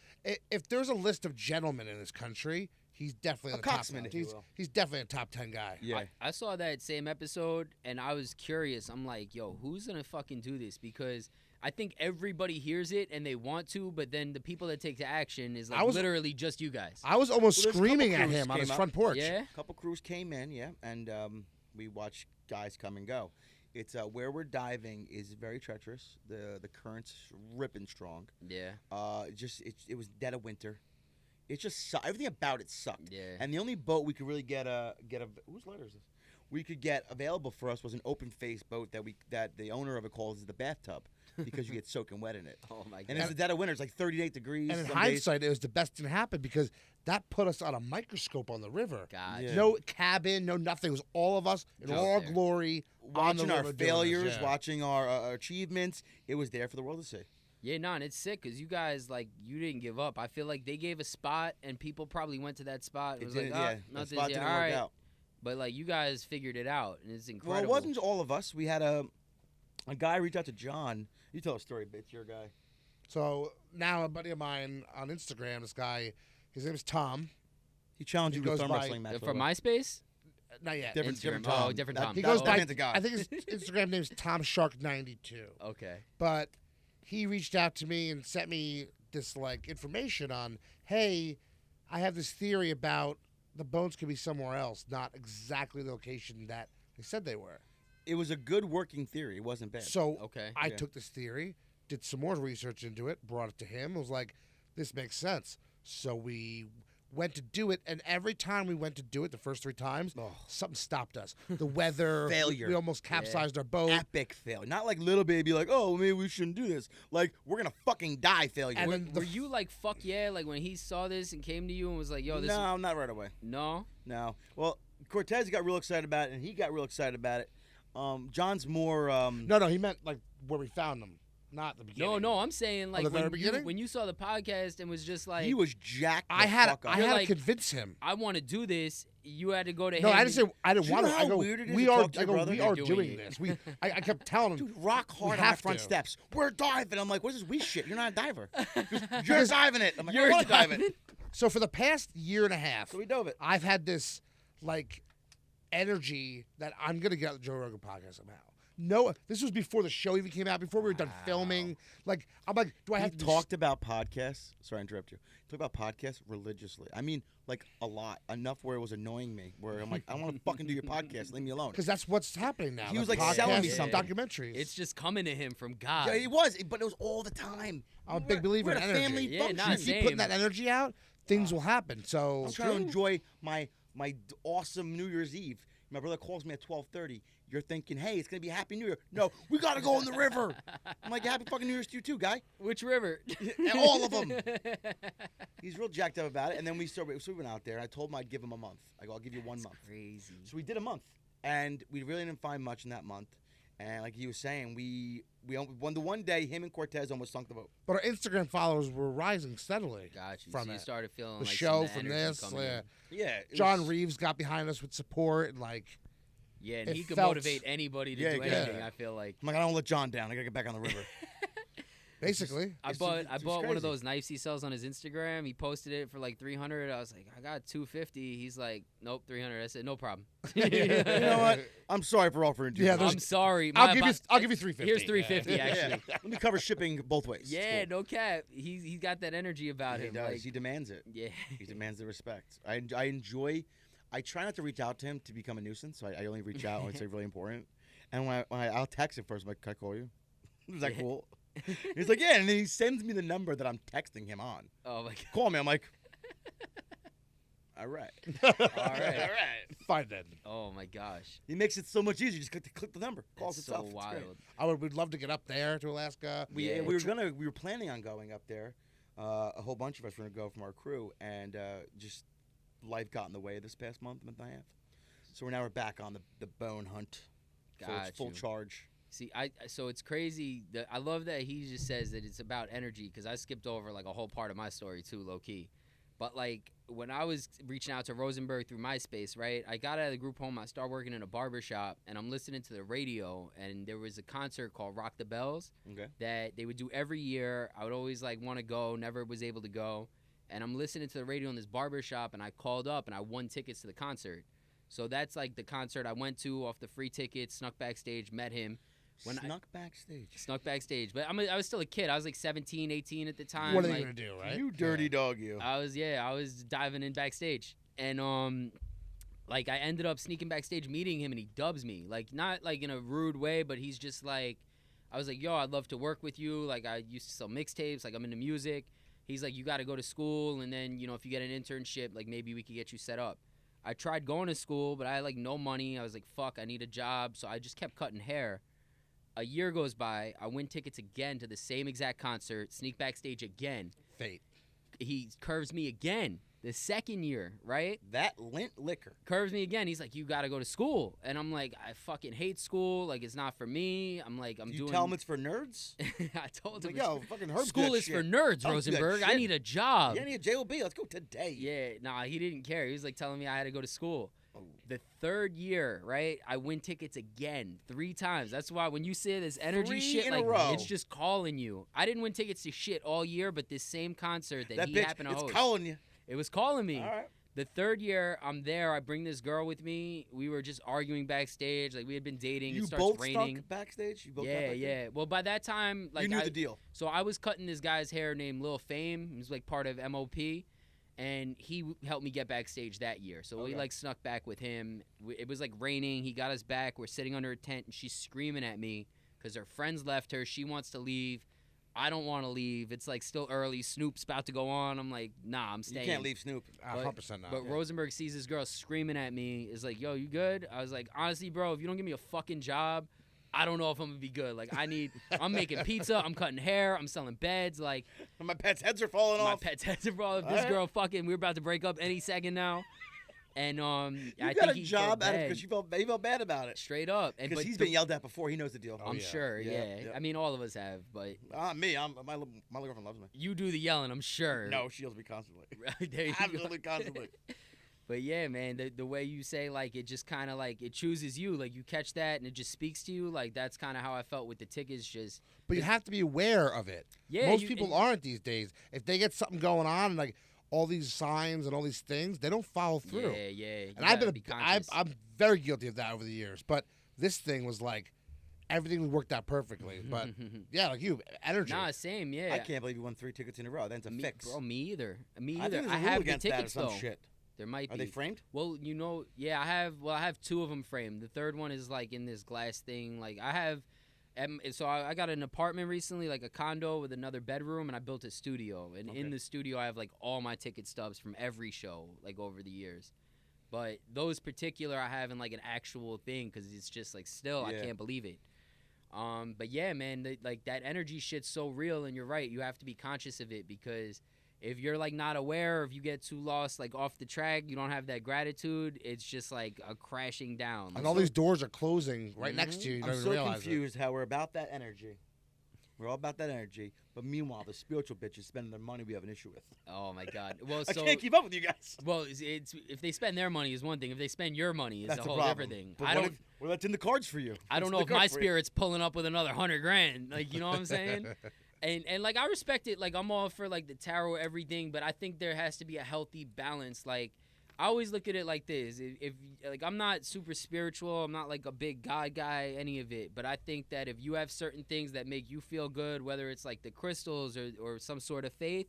If there's a list of gentlemen in this country, he's definitely in A the top. cocksman, if you will. He's definitely a top 10 guy. Yeah. I saw that same episode and I was curious. I'm like, yo, who's gonna fucking do this? Because I think everybody hears it and they want to, but then the people that take to action is like literally just you guys. I was almost Well, there's a couple screaming at crews him on came his up. front porch. Yeah. A couple crews came in, yeah, and we watched guys come and go. It's where we're diving is very treacherous. The current's ripping strong. Yeah. It was dead of winter. It just everything about it sucked. Yeah. And the only boat we could really get a whose letter is this? We could get available for us was an open face boat that the owner of it calls the bathtub because you get soaking wet in it. Oh my god. And it's the dead of winter. It's like 38 degrees. And in some days. hindsight, it was the best thing to happen because that put us on a microscope on the river. God. Yeah. No cabin, no nothing. It was all of us in Just all our there. glory. on the watching our river doing this, failures, yeah. watching our achievements. It was there for the world to see. Yeah, no, and it's sick because you guys you didn't give up. I feel like they gave a spot and people probably went to that spot. It was like, the not spot this, didn't all work right. out. But you guys figured it out and it's incredible. Well, it wasn't all of us. We had a guy reach out to John. You tell a story, bitch. You're a guy. So now a buddy of mine on Instagram, this guy, his name is Tom. He challenged He you to a goes thirm by- wrestling match. From MySpace? Not yet. Different Instagram. Tom. Oh, different That- Tom. He that goes by. man's a guy. I think his Instagram name is Tom Shark 92. Okay. But he reached out to me and sent me this information on, hey, I have this theory about the bones could be somewhere else, not exactly the location that they said they were. It was a good working theory. It wasn't bad. So Okay. I Yeah. took this theory, did some more research into it, brought it to him. Was like, this makes sense. So we went to do it, and every time we went to do it, the first 3 times, something stopped us. The weather, Failure. We almost capsized our boat. Epic failure. Not like little baby, like, oh, maybe we shouldn't do this. Like, we're going to fucking die failure. And then Were you like, fuck yeah? Like when he saw this and came to you and was like, yo, this is... No, not right away. No? No. Well, Cortez got real excited about it, and he got real excited about it. John's more... No, he meant where we found them, not the beginning. No, I'm saying the very beginning? when you saw the podcast and was just like, he was jacked the I had fuck up. to You're convince him. I want to do this, you had to go to No, him. I didn't say I didn't Do you want know to. how I go, weird it is we to are. talk to I your go, brother? we You're are doing doing it. this. I kept telling him, Dude, rock hard we on have the front to. steps. We're diving. I'm like, what's this we shit? You're not a diver. You're Because diving it. I'm like, You're I want to dive diving it. So for the past year and a half, So we dove it. I've had this energy that I'm gonna get on the Joe Rogan podcast somehow. No, this was before the show even came out. Before we were done filming. I'm like, do I have He to talked about podcasts. Sorry, I interrupt you. Talked about podcasts religiously. I mean, a lot. Enough where it was annoying me. Where I'm like, I don't want to fucking do your podcast. Leave me alone. Because that's what's happening now. He was, the selling me podcasts something. and documentaries. It's just coming to him from God. Yeah, it was, but it was all the time. I'm a big believer we're in at a energy. family Yeah, function. nah, You keep same. putting that energy out, things will happen. So I'm trying to enjoy my awesome New Year's Eve. My brother calls me at 12:30. You're thinking, hey, it's gonna be a Happy New Year. No, we gotta go in the river. I'm like, happy fucking New Year's to you too, guy. Which river? All of them. He's real jacked up about it. And then we went out there, and I told him I'd give him a month. I go, I'll give you 1 month. Crazy. So we did a month, and we really didn't find much in that month. And like he was saying, we won the one day. Him and Cortez almost sunk the boat. But our Instagram followers were rising steadily. Got you. From So you it. started feeling The like show some of the from energy this, coming yeah. in. Yeah, John Reeves got behind us with support and Yeah, and It he could felt- motivate anybody to Yeah, do yeah. anything. I feel like. I'm like, I don't let John down. I gotta get back on the river. Basically. I It's bought just one crazy. of those knives he sells on his Instagram. He posted it for like 300. I was like, I got 250. He's like, nope, 300. I said, no problem. You know what? I'm sorry for offering to. Yeah, I'm sorry. I'll give you 350. Here's 350 actually. Let me cover shipping both ways. Yeah, It's cool. no cap. He's got that energy about He him. does. Like, He demands it. yeah. He demands the respect. I enjoy. I try not to reach out to him to become a nuisance. So I only reach out when it's like really important. And I'll text him first. I'm like, can I call you? Is that cool? He's like, yeah, and then he sends me the number that I'm texting him on. Oh my god. Call me. I'm like, all right. All right. Fine then. Oh my gosh. He makes it so much easier. Just click the number. Calls That's itself. so It's great. wild. We'd love to get up there to Alaska. Yeah. We were planning on going up there. A whole bunch of us were gonna go from our crew, and just life got in the way this past month and a half. So we're back on the bone hunt. Full charge. See, so it's crazy. I love that he just says that it's about energy because I skipped over like a whole part of my story too, low key. But like when I was reaching out to Rosenberg through MySpace, right? I got out of the group home. I started working in a barber shop, and I'm listening to the radio, and there was a concert called Rock the Bells that they would do every year. I would always like want to go, never was able to go, and I'm listening to the radio in this barber shop, and I called up and I won tickets to the concert. So that's like the concert I went to off the free tickets, snuck backstage, met him. Snuck backstage. But I was still a kid. I was like 17, 18 at the time. What are they going to do, right? You dirty dog, you. I was diving in backstage. And like I ended up sneaking backstage, meeting him, and he dubs me. Like not like in a rude way, but he's just like, I was like, yo, I'd love to work with you. Like I used to sell mixtapes, like I'm into music. He's like, you got to go to school, and then, you know, if you get an internship, like maybe we could get you set up. I tried going to school, but I had like no money. I was like, fuck, I need a job. So I just kept cutting hair. A year goes by. I win tickets again to the same exact concert, sneak backstage again. Fate. He curves me again the second year, right? That lint liquor. Curves me again. He's like, you got to go to school. And I'm like, I fucking hate school. Like, it's not for me. I'm like, I'm Do you doing. tell him it's for nerds? I told him, Like, yo, fucking Herb school is for nerds, I'll do that Rosenberg. I shit. need a job. Yeah, I need a JOB. Let's go today. Yeah, nah, he didn't care. He was like telling me I had to go to school. Oh. The third year, right, I win tickets again 3 times. That's why when you say this energy 3 shit, in a like row. it's just calling you. I didn't win tickets to shit all year, but this same concert that he Bitch, happened to it's host, calling you. it was calling me. All right. The third year, I'm there. I bring this girl with me. We were just arguing backstage. Like, we had been dating. You it starts both raining. stuck backstage? You both got Yeah, backstage? yeah. Well, by that time, like you knew the deal. So I was cutting this guy's hair named Lil Fame. He was like part of MOP, and he helped me get backstage that year. So we like snuck back with him. It was like raining. He got us back. We're sitting under a tent, and she's screaming at me because her friends left her. She wants to leave. I don't want to leave. It's like still early. Snoop's about to go on. I'm like, nah, I'm staying. You can't leave Snoop. 100% not. But Rosenberg sees this girl screaming at me. Is like, yo, you good? I was like, honestly, bro, if you don't give me a fucking job, I don't know if I'm gonna be good. Like, I'm making pizza. I'm cutting hair. I'm selling beds. Like, My pets' heads are falling my off. pet's heads are falling off. This Alright. girl fucking, we're about to break up any second now. And You I got think a he job felt out of bad. because he felt bad about it. Straight up. And Because but he's the- been yelled at before. He knows the deal. Oh, I'm yeah. sure, Yeah, yeah. yeah. I mean, all of us have, but Me, my girlfriend loves me. you do the yelling, I'm sure. No, she yells at me constantly. There you go. Absolutely constantly. But yeah, man, the way you say, like, it just kind of, like, it chooses you. Like, you catch that and it just speaks to you. Like, that's kind of how I felt with the tickets. Just, But you have to be aware of it. yeah. Most people aren't these days. If they get something going on, and like all these signs and all these things, they don't follow through. Yeah, yeah. You And I've gotta been, be conscious. I'm very guilty of that over the years. But this thing was like, everything worked out perfectly. But yeah, like you, energy. Nah, same, yeah. I can't believe you won 3 tickets in a row. That's a me, fix. Bro, me either. Me I either. think I there's a rule have the against that or tickets, some though. shit. There might be. Are they framed? Well, you know, yeah, I have 2 of them framed. The third one is like in this glass thing. Like I have, so I got an apartment recently, like a condo with another bedroom, and I built a studio. And in the studio, I have like all my ticket stubs from every show, like over the years. But those particular, I have in like an actual thing because it's just like still, I Yeah. can't believe it. But yeah, man, like that energy shit's so real, and you're right. You have to be conscious of it because if you're like not aware, or if you get too lost, like off the track, you don't have that gratitude. It's just like a crashing down. And all these doors are closing right next to you. You don't I'm even so realize confused how we're about that energy. We're all about that energy. But meanwhile, the spiritual bitches spending their money we have an issue with. Oh my god. Well, I so can't keep up with you guys. well, it's if they spend their money is one thing. If they spend your money, is That's a the whole problem. different thing. But I what don't. if, well, that's in the cards for you. I don't What's know in if the my cards for you? spirit's pulling up with another $100,000. Like, you know what I'm saying? And like I respect it. Like I'm all for like the tarot, everything, but I think there has to be a healthy balance. Like I always look at it like this: if like I'm not super spiritual, I'm not like a big God guy, any of it. But I think that if you have certain things that make you feel good, whether it's like the crystals or some sort of faith,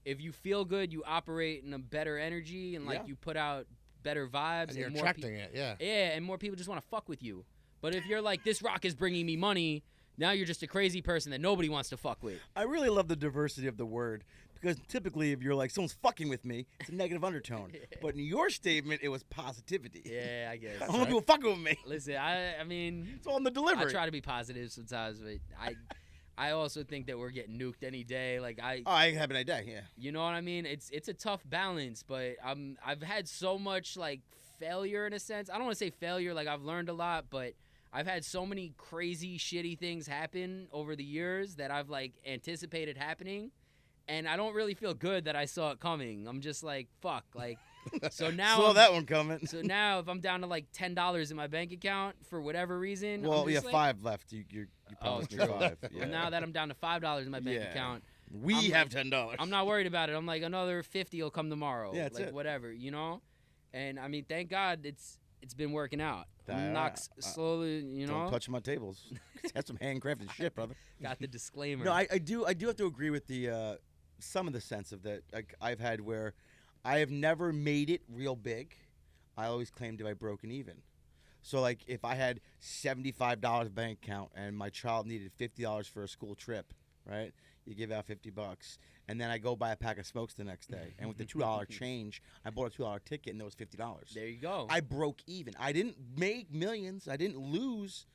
if you feel good, you operate in a better energy and like you put out better vibes. And you're more attracting it, yeah. Yeah, and more people just want to fuck with you. But if you're like, this rock is bringing me money, now you're just a crazy person that nobody wants to fuck with. I really love the diversity of the word because typically if you're like, someone's fucking with me, it's a negative undertone. But in your statement, it was positivity. Yeah, I guess. I don't want people fucking with me. Listen, I mean, It's all in the delivery. I try to be positive sometimes, but I also think that we're getting nuked any day. Like I have an idea, yeah. You know what I mean? It's a tough balance, but I've had so much like failure in a sense. I don't want to say failure, like I've learned a lot, but I've had so many crazy shitty things happen over the years that I've like anticipated happening, and I don't really feel good that I saw it coming. I'm just like, fuck, like so now saw that one coming. So now if I'm down to like $10 in my bank account for whatever reason, Well, I'm we just have like, 5 left. You promised me true. 5. Yeah. Now that I'm down to $5 in my bank Yeah. account, We I'm have like- $10. I'm not worried about it. I'm like, another 50 will come tomorrow. Yeah, that's like it. whatever, you know? And I mean, thank God it's been working out. I- Knocks slowly, you know. Don't touch my tables. That's some handcrafted shit, brother. Got the disclaimer. No, I do have to agree with the some of the sense of that I've had where I have never made it real big. I always claimed if I broken even. So like if I had $75 bank account and my child needed $50 for a school trip, right? You give out $50, and then I go buy a pack of smokes the next day, and with the $2 change, I bought a $2 ticket, and there was $50. There you go. I broke even. I didn't make millions. I didn't lose.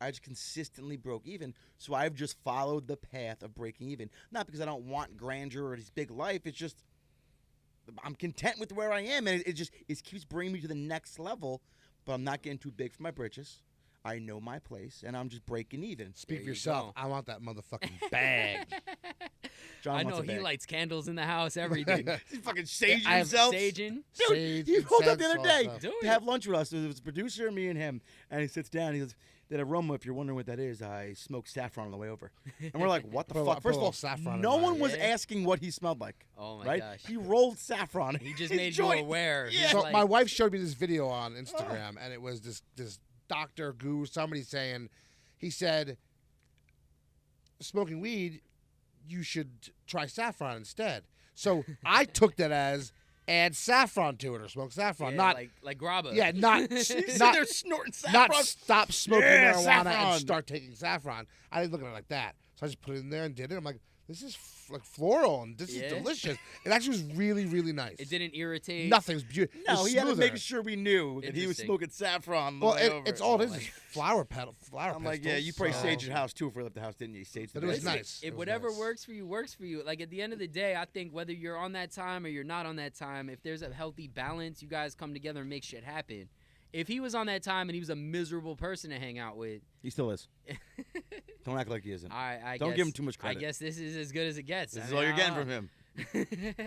I just consistently broke even. So I've just followed the path of breaking even. Not because I don't want grandeur or this big life. It's just I'm content with where I am, and it keeps bringing me to the next level. But I'm not getting too big for my britches. I know my place, and I'm just breaking even. Speak There for you yourself. go. I want that motherfucking bag. John I wants know a he bag. lights candles in the house, everything. He's fucking saging I have himself. Saging. Dude, Sage, he pulled up the incense, other day all that Do to it. have lunch with us. It was a producer, me, and him. And he sits down. He goes, "That aroma, if you're wondering what that is, I smoked saffron on the way over." And we're like, "What the Put a fuck?" li- First put a of little all, saffron in no mine. one was Yeah. asking what he smelled like. Oh my right? gosh. He rolled saffron. He just in made his you joint. aware. Yeah. He's So like, my wife showed me this video on Instagram, and it was this doctor guru, somebody saying, he said, smoking weed, you should try saffron instead. So I took that as add saffron to it or smoke saffron, yeah, not like grabba. yeah, not He's sitting not there snorting saffron. not stop smoking Yeah, marijuana saffron. and start taking saffron. I didn't look at it like that, so I just put it in there and did it. I'm like, this is like floral and this Yeah. is delicious. It actually was really really nice. It didn't irritate. Nothing's beautiful. No, he had to make sure we knew that he was Interesting. smoking saffron on the Well, way over. it's all it is Like- is flower petal, flower I'm like, yeah, pistils, you probably so- saged your house too if we left the house, didn't you? You saged the But it was basement. nice. If It was whatever nice. works for you, works for you. Like at the end of the day, I think whether you're on that time or you're not on that time, if there's a healthy balance, you guys come together and make shit happen. If he was on that time and he was a miserable person to hang out with, He still is. Don't act like he isn't. I Don't guess, give him too much credit. I guess this is as good as it gets. This I is mean, all you're I getting don't from him. know.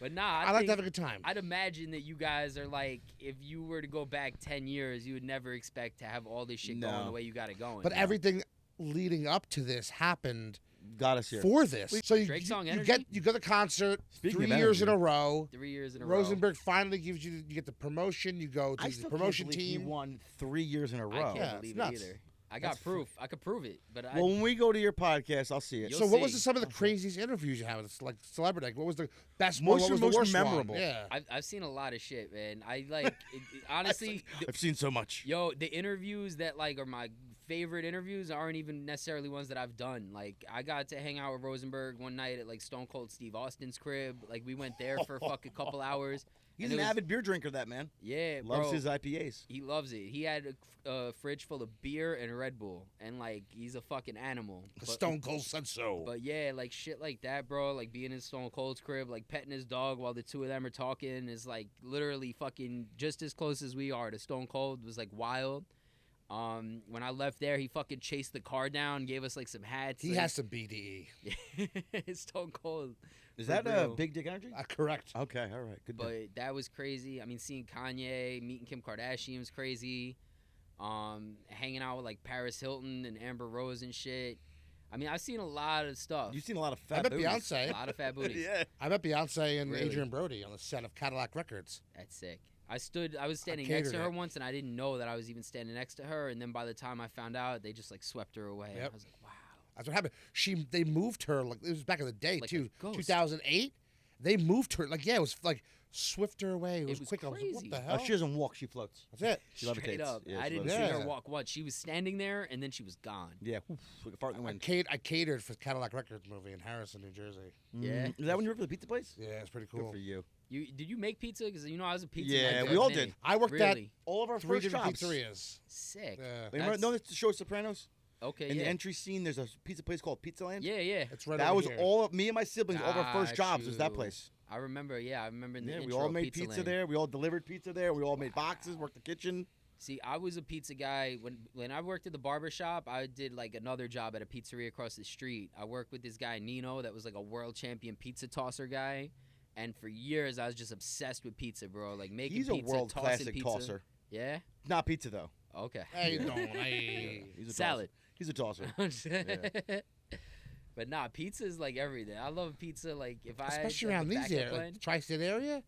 But nah, I like think- to have a good time. I'd imagine that you guys are like, if you were to go back 10 years, you would never expect to have all this shit going No. the way you got it going. But everything leading up to this happened Got us here. for this. So you, Drake song you Energy? get the concert Speaking 3 of years in energy, a row. 3 years in a row. Rosenberg finally gives you get the promotion. You go to I the still promotion can't believe he team. won 3 years in a I row. can't Yeah, believe it's it nuts. either. I got That's proof. I could prove it. But I, Well, when we go to your podcast, I'll see it. You'll So what was see. some of the craziest interviews you had with like celebrity? Like, what was the best Most one? What was or the most worst memorable? One? Yeah. I've seen a lot of shit, man. I like, honestly, I've seen so much. yo, the interviews that like are my favorite interviews aren't even necessarily ones that I've done. Like, I got to hang out with Rosenberg one night at like Stone Cold Steve Austin's crib. Like, we went there for a fucking couple hours. He's And an it was- avid beer drinker, that man. Yeah, Loves bro. his IPAs. He loves it. He had a fridge full of beer and Red Bull, and like he's a fucking animal. But- Stone Cold said so. But yeah, like shit like that, bro. Like being in Stone Cold's crib, like petting his dog while the two of them are talking is like literally fucking just as close as we are to Stone Cold. It was like wild. When I left there, he fucking chased the car down, gave us like some hats. He like, has some BDE. Stone Cold. Is For that real. Big Dick Energy? Correct. Okay, all right. Good. But that was crazy. I mean, seeing Kanye, meeting Kim Kardashian was crazy. Hanging out with like Paris Hilton and Amber Rose and shit. I mean, I've seen a lot of stuff. You've seen a lot of I fat met booties. Beyonce. A lot of fat booties. Yeah. I met Beyonce and Really? Adrian Brody on the set of Cadillac Records. That's sick. I was standing catered next to her it. once, and I didn't know that I was even standing next to her. And then by the time I found out, they just like swept her away. Yep. I was like, wow. That's what happened. They moved her like it was back in the day Like too. a ghost. 2008. They moved her like it was like swift her away. It was was quick. I was like, what crazy. the hell? She doesn't walk. She floats. That's it. She Straight levitates. up. Yeah, I she didn't levitates. see Yeah. her walk once. She was standing there, and then she was gone. Yeah. Like a fart in the wind. I catered for Cadillac Records movie in Harrison, New Jersey. Yeah. Is that when you worked for the pizza place? Yeah, it's pretty Good cool. for you. Did you make pizza? Because I was a pizza. Yeah, maker we all at Minute. did. I worked Really? All of our 3 first different jobs. pizzerias. Sick. Yeah. Remember, know the show Sopranos? Okay. In yeah. the entry scene, there's a pizza place called Pizza Land. Yeah. Yeah. It's right That over was here. all of me and my siblings. All of our first Got jobs was that you. place. I remember. Yeah, I remember in the Yeah, we intro all of made pizza Land. there. We all delivered pizza there. We all made boxes, worked the kitchen. See, I was a pizza guy when I worked at the barber shop. I did like another job at a pizzeria across the street. I worked with this guy Nino, that was like a world champion pizza tosser guy, and for years I was just obsessed with pizza, bro. Like making He's pizza, a world tossing classic pizza. tosser. Yeah. Not pizza though. Okay. Hey, don't. Hey. He's a Salad. Tosser. He's a tosser. But nah, pizza is like everything. I love pizza. Like if Especially I around these areas, like, tri-state area,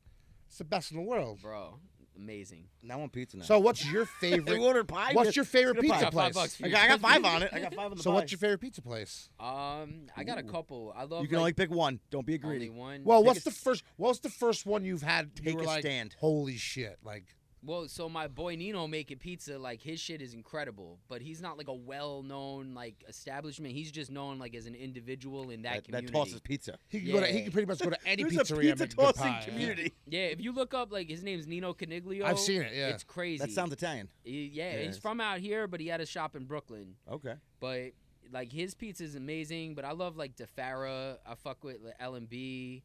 it's the best in the world. bro, amazing. Now I want pizza now. So, what's your we favorite? ordered pie. What's your favorite Get a pie. pizza Got place? $5 for I you. got 5 on it. I got 5 on the So, pie. what's your favorite pizza place? I got a Ooh. couple. I love. You can only pick one. Don't be only greedy. one. Well, Take what's a the first? What's the first one you've had? You Take were a like, stand. holy shit! Like, Well, so my boy Nino making pizza, like his shit is incredible, but he's not like a well-known like establishment. He's just known like as an individual in that community. That tosses pizza. he can go to. He Yeah. can pretty much go to any There's pizzeria a and pizza make a good tossing pie. community. Yeah, if you look up like his name's Nino Coniglio. I've seen it. Yeah. It's crazy. That sounds Italian. Yeah, he's Yes. from out here, but he had a shop in Brooklyn. Okay. But like his pizza is amazing. But I love like DeFara. I fuck with like, L&B,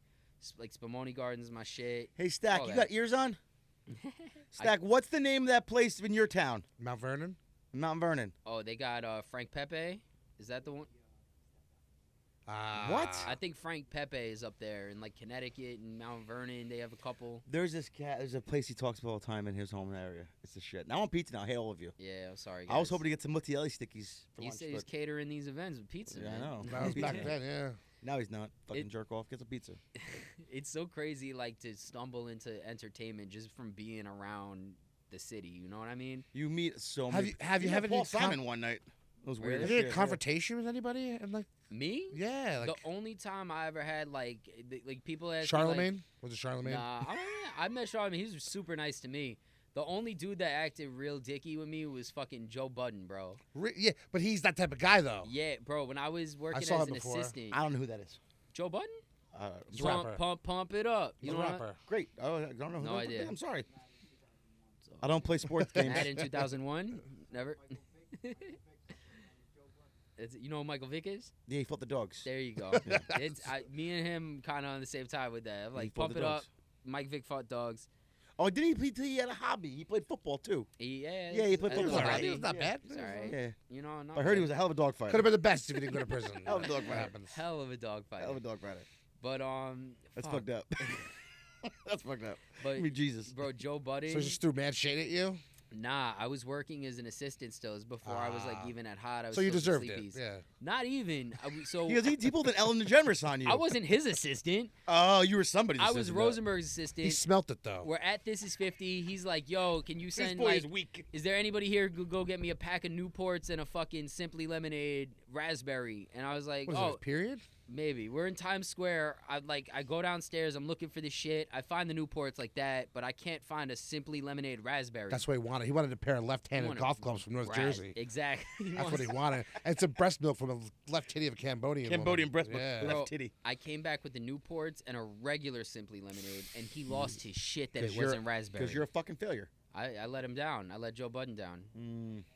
like Spumoni Gardens, is my shit. Hey, Stack, All you that. got ears on? Stack, what's the name of that place in your town? Mount Vernon. Mount Vernon. Oh, they got Frank Pepe. Is that the one? What? I think Frank Pepe is up there in like Connecticut and Mount Vernon. They have a couple. There's this cat. There's a place he talks about all the time in his home area. It's the shit. Now I want pizza now. Hey, all of you. Yeah, I'm sorry. I was guys. hoping to get some Muttielli stickies for He lunch. said he's But catering these events with pizza. yeah, I man. know. That was Pizza. back then. Yeah. Now he's not. Fucking It- jerk off. Get some pizza. It's so crazy, like to stumble into entertainment just from being around the city. You know what I mean? You meet so Have many. you met had any Paul Simon one night? It was weird. Really? as Have you had shit, a confrontation with anybody? And like, Me? yeah, like The only time I ever had like people ask me, Charlemagne. Was it Charlemagne? Nah, I met Charlemagne. He was super nice to me. The only dude that acted real dicky with me was fucking Joe Budden, bro. Yeah, but he's that type of guy though. Yeah, bro. When I was working saw as him an before. assistant, I don't know who that is. Joe Budden, He's a rapper. pump it up. He's You a know what? rapper. Great. Oh, I don't know who No that idea. I'm sorry. I don't play sports games. Had in 2001. Never. You know who Michael Vick is? Yeah, he fought the dogs. There you go. Me and him kind of on the same time with that. I'm He like, fought pump the it up. dogs. Mike Vick fought dogs. Oh, didn't he had a hobby? He played football too. Yeah, Yeah, he played that's He was football. a alright. hobby. He was not Yeah. bad. It's all right. Yeah. You know, not I heard he bad. was a hell of a dog fighter. Could have been the best if he didn't go to prison. Hell of a dog What fighter. happens? Hell of a dog fight. Hell of a dog fighter. But That's fuck. fucked up. That's fucked up. But I mean, Jesus. bro, Joe Budden. So he just threw mad shade at you. Nah, I was working as an assistant still. It was before I was like Ah. even at Hot. I was So you still at deserved it. Sleepy's. Yeah. Not even. So He pulled an Ellen DeGeneres on you. I wasn't his assistant. Oh, you were somebody's I was assistant, Rosenberg's assistant. He smelt it though. We're at This Is 50. He's like, yo, can you This send boy like is weak. is there anybody here who go get me a pack of Newports and a fucking Simply Lemonade raspberry? And I was like, What is oh, it, period? maybe. We're in Times Square. I go downstairs. I'm looking for this shit. I find the Newports like that, but I can't find a Simply Lemonade raspberry. That's what he wanted. He wanted a pair of He left-handed wanted golf clubs from North Ras- Jersey. Exactly. That's what he wanted. And some breast milk from a left titty of a Cambodian Cambodian woman. breast milk. Yeah. Bro, Left titty. I came back with the Newports and a regular Simply Lemonade, and he lost his shit that 'Cause it you're- wasn't raspberry. Because you're a fucking failure. I let him down. I let Joe Budden down.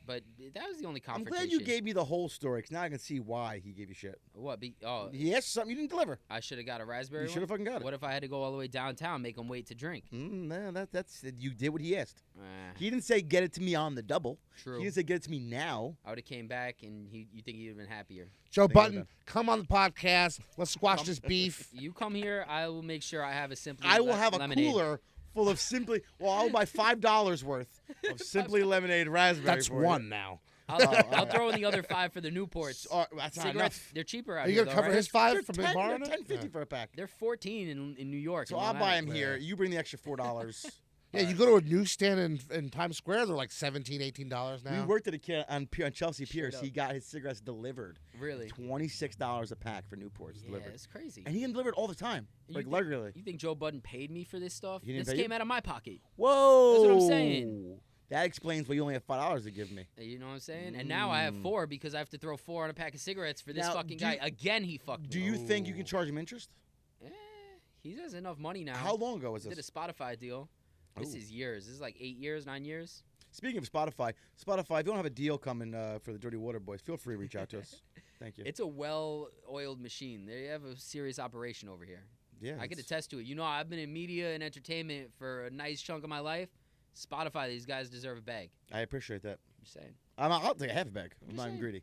But that was the only I'm confrontation. glad you gave me the whole story, because now I can see why he gave you shit. What? Oh, He asked something you didn't deliver. I should have got a raspberry. You should have one? fucking got it. What if I had to go all the way downtown, make him wait to drink? No, that's you did what he asked. Eh, He didn't say get it to me on the double. true. He didn't say get it to me now. I would have came back, and you think he'd have been happier. Joe Think about Button, that. come on the podcast. Let's squash this beef. You come here, I will make sure I have a Simply. I will have a lemonade. cooler full of Simply. Well, I'll buy $5 worth of Simply Lemonade raspberry. That's for one you. now. I'll throw in the other 5 for the Newports. That's not Cigarettes, enough. they're cheaper out Are you here, gonna though, cover right? his 5 They're from 10, his bar? they're $10.50 for a pack. They're 14 in New York. So in I'll Long buy Island. them here. You bring the extra $4. Yeah, you go to a newsstand in Times Square, they're like $17, $18 now. We worked at a kid on Chelsea Straight Piers. up. He got his cigarettes delivered. Really? $26 a pack for Newports Yeah, delivered. it's crazy. And he delivered all the time, You like think- regularly. You think Joe Budden paid me for this stuff? He didn't This pay you? came out of my pocket. Whoa! That's what I'm saying. That explains why you only have $5 to give me. You know what I'm saying? And now I have 4 because I have to throw 4 on a pack of cigarettes for this Now, fucking do guy. you- Again, he fucked Do me. you think you can charge him interest? Eh, he has enough money now. How long ago was He did a this? Spotify deal. This Ooh. is years. This is like 8 years, 9 years. Speaking of Spotify, if you don't have a deal coming for the Dirty Water Boys, feel free to reach out to us. Thank you. It's a well-oiled machine. They have a serious operation over here. Yeah, I can it's- attest to it. You know, I've been in media and entertainment for a nice chunk of my life. Spotify, these guys deserve a bag. I appreciate that. I'm just saying. I'll take a half a bag. I'm Just not even saying. greedy.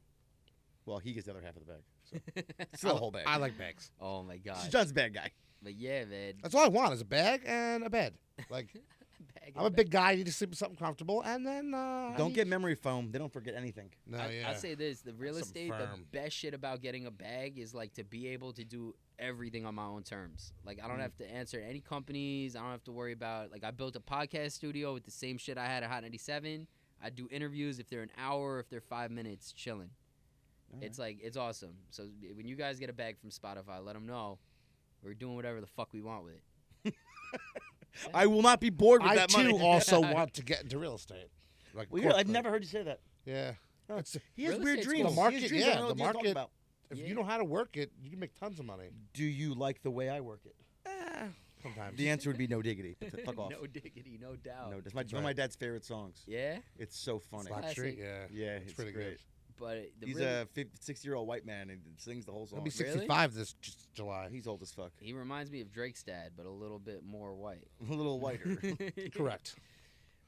Well, he gets the other half of the bag. So. Still a whole bag. I like bags. Oh my god. John's a bad guy. But yeah, man. That's all I want is a bag and a bed. Like, Bag I'm a of big guy. I need to sleep with something comfortable. And then I Don't need- get memory foam. They don't forget anything. No, I say this: the real Some estate, firm. the best shit about getting a bag is like to be able to do everything on my own terms. Like I don't have to answer any companies. I don't have to worry about like I built a podcast studio with the same shit I had at Hot 97. I do interviews if they're an hour, if they're 5 minutes, chilling. It's like it's awesome. So when you guys get a bag from Spotify, let them know we're doing whatever the fuck we want with it. I will not be bored with I that too money. also want to get into real estate. Like Well, I've corporate. never heard you say that. Yeah. It's, He has Real weird estate's dreams. cool. The market, He has dreams yeah, I don't know the what you're talking market- about. if Yeah. you know how to work it, you can make tons of money. Do you like the way I work it? Sometimes. The answer would be no diggity. Fuck off. No diggity, no doubt. No, that's one of my dad's favorite songs. Yeah, It's so funny. Slot Classic. Street, yeah. Yeah, It's it's pretty great. good. but the He's real, a 60-year-old white man and sings the whole song. He'll be Really? 65 this July. He's old as fuck. he reminds me of Drake's dad, but a little bit more white. A little whiter. Correct.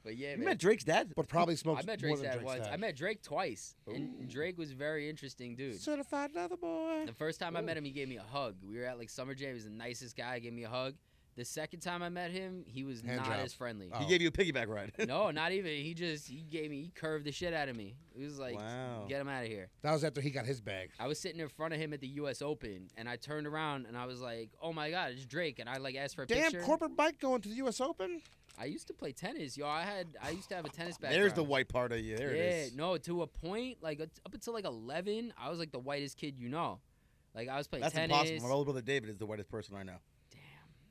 But yeah, You man. met Drake's dad? But probably smokes I met more Drake's than dad Drake's once. dad. I met Drake twice, Ooh. and Drake was a very interesting dude. Certified lover boy. The first time I Ooh. met him, he gave me a hug. We were at like Summer Jam. He was the nicest guy. Gave me a hug. The second time I met him, he was Hand not job. as friendly. Oh. He gave you a piggyback ride. No, not even. He curved the shit out of me. He was like, Wow. get him out of here. That was after he got his bag. I was sitting in front of him at the U.S. Open, and I turned around and I was like, oh my God, it's Drake. And I like asked for a Damn, picture. corporate bike going to the U.S. Open? I used to play tennis, yo. I used to have a tennis background. There's the white part of you. There yeah, it is. no, to a point, like up until like 11, I was like the whitest kid you know. Like I was playing That's tennis. impossible. My older brother David is the whitest person I know. Damn.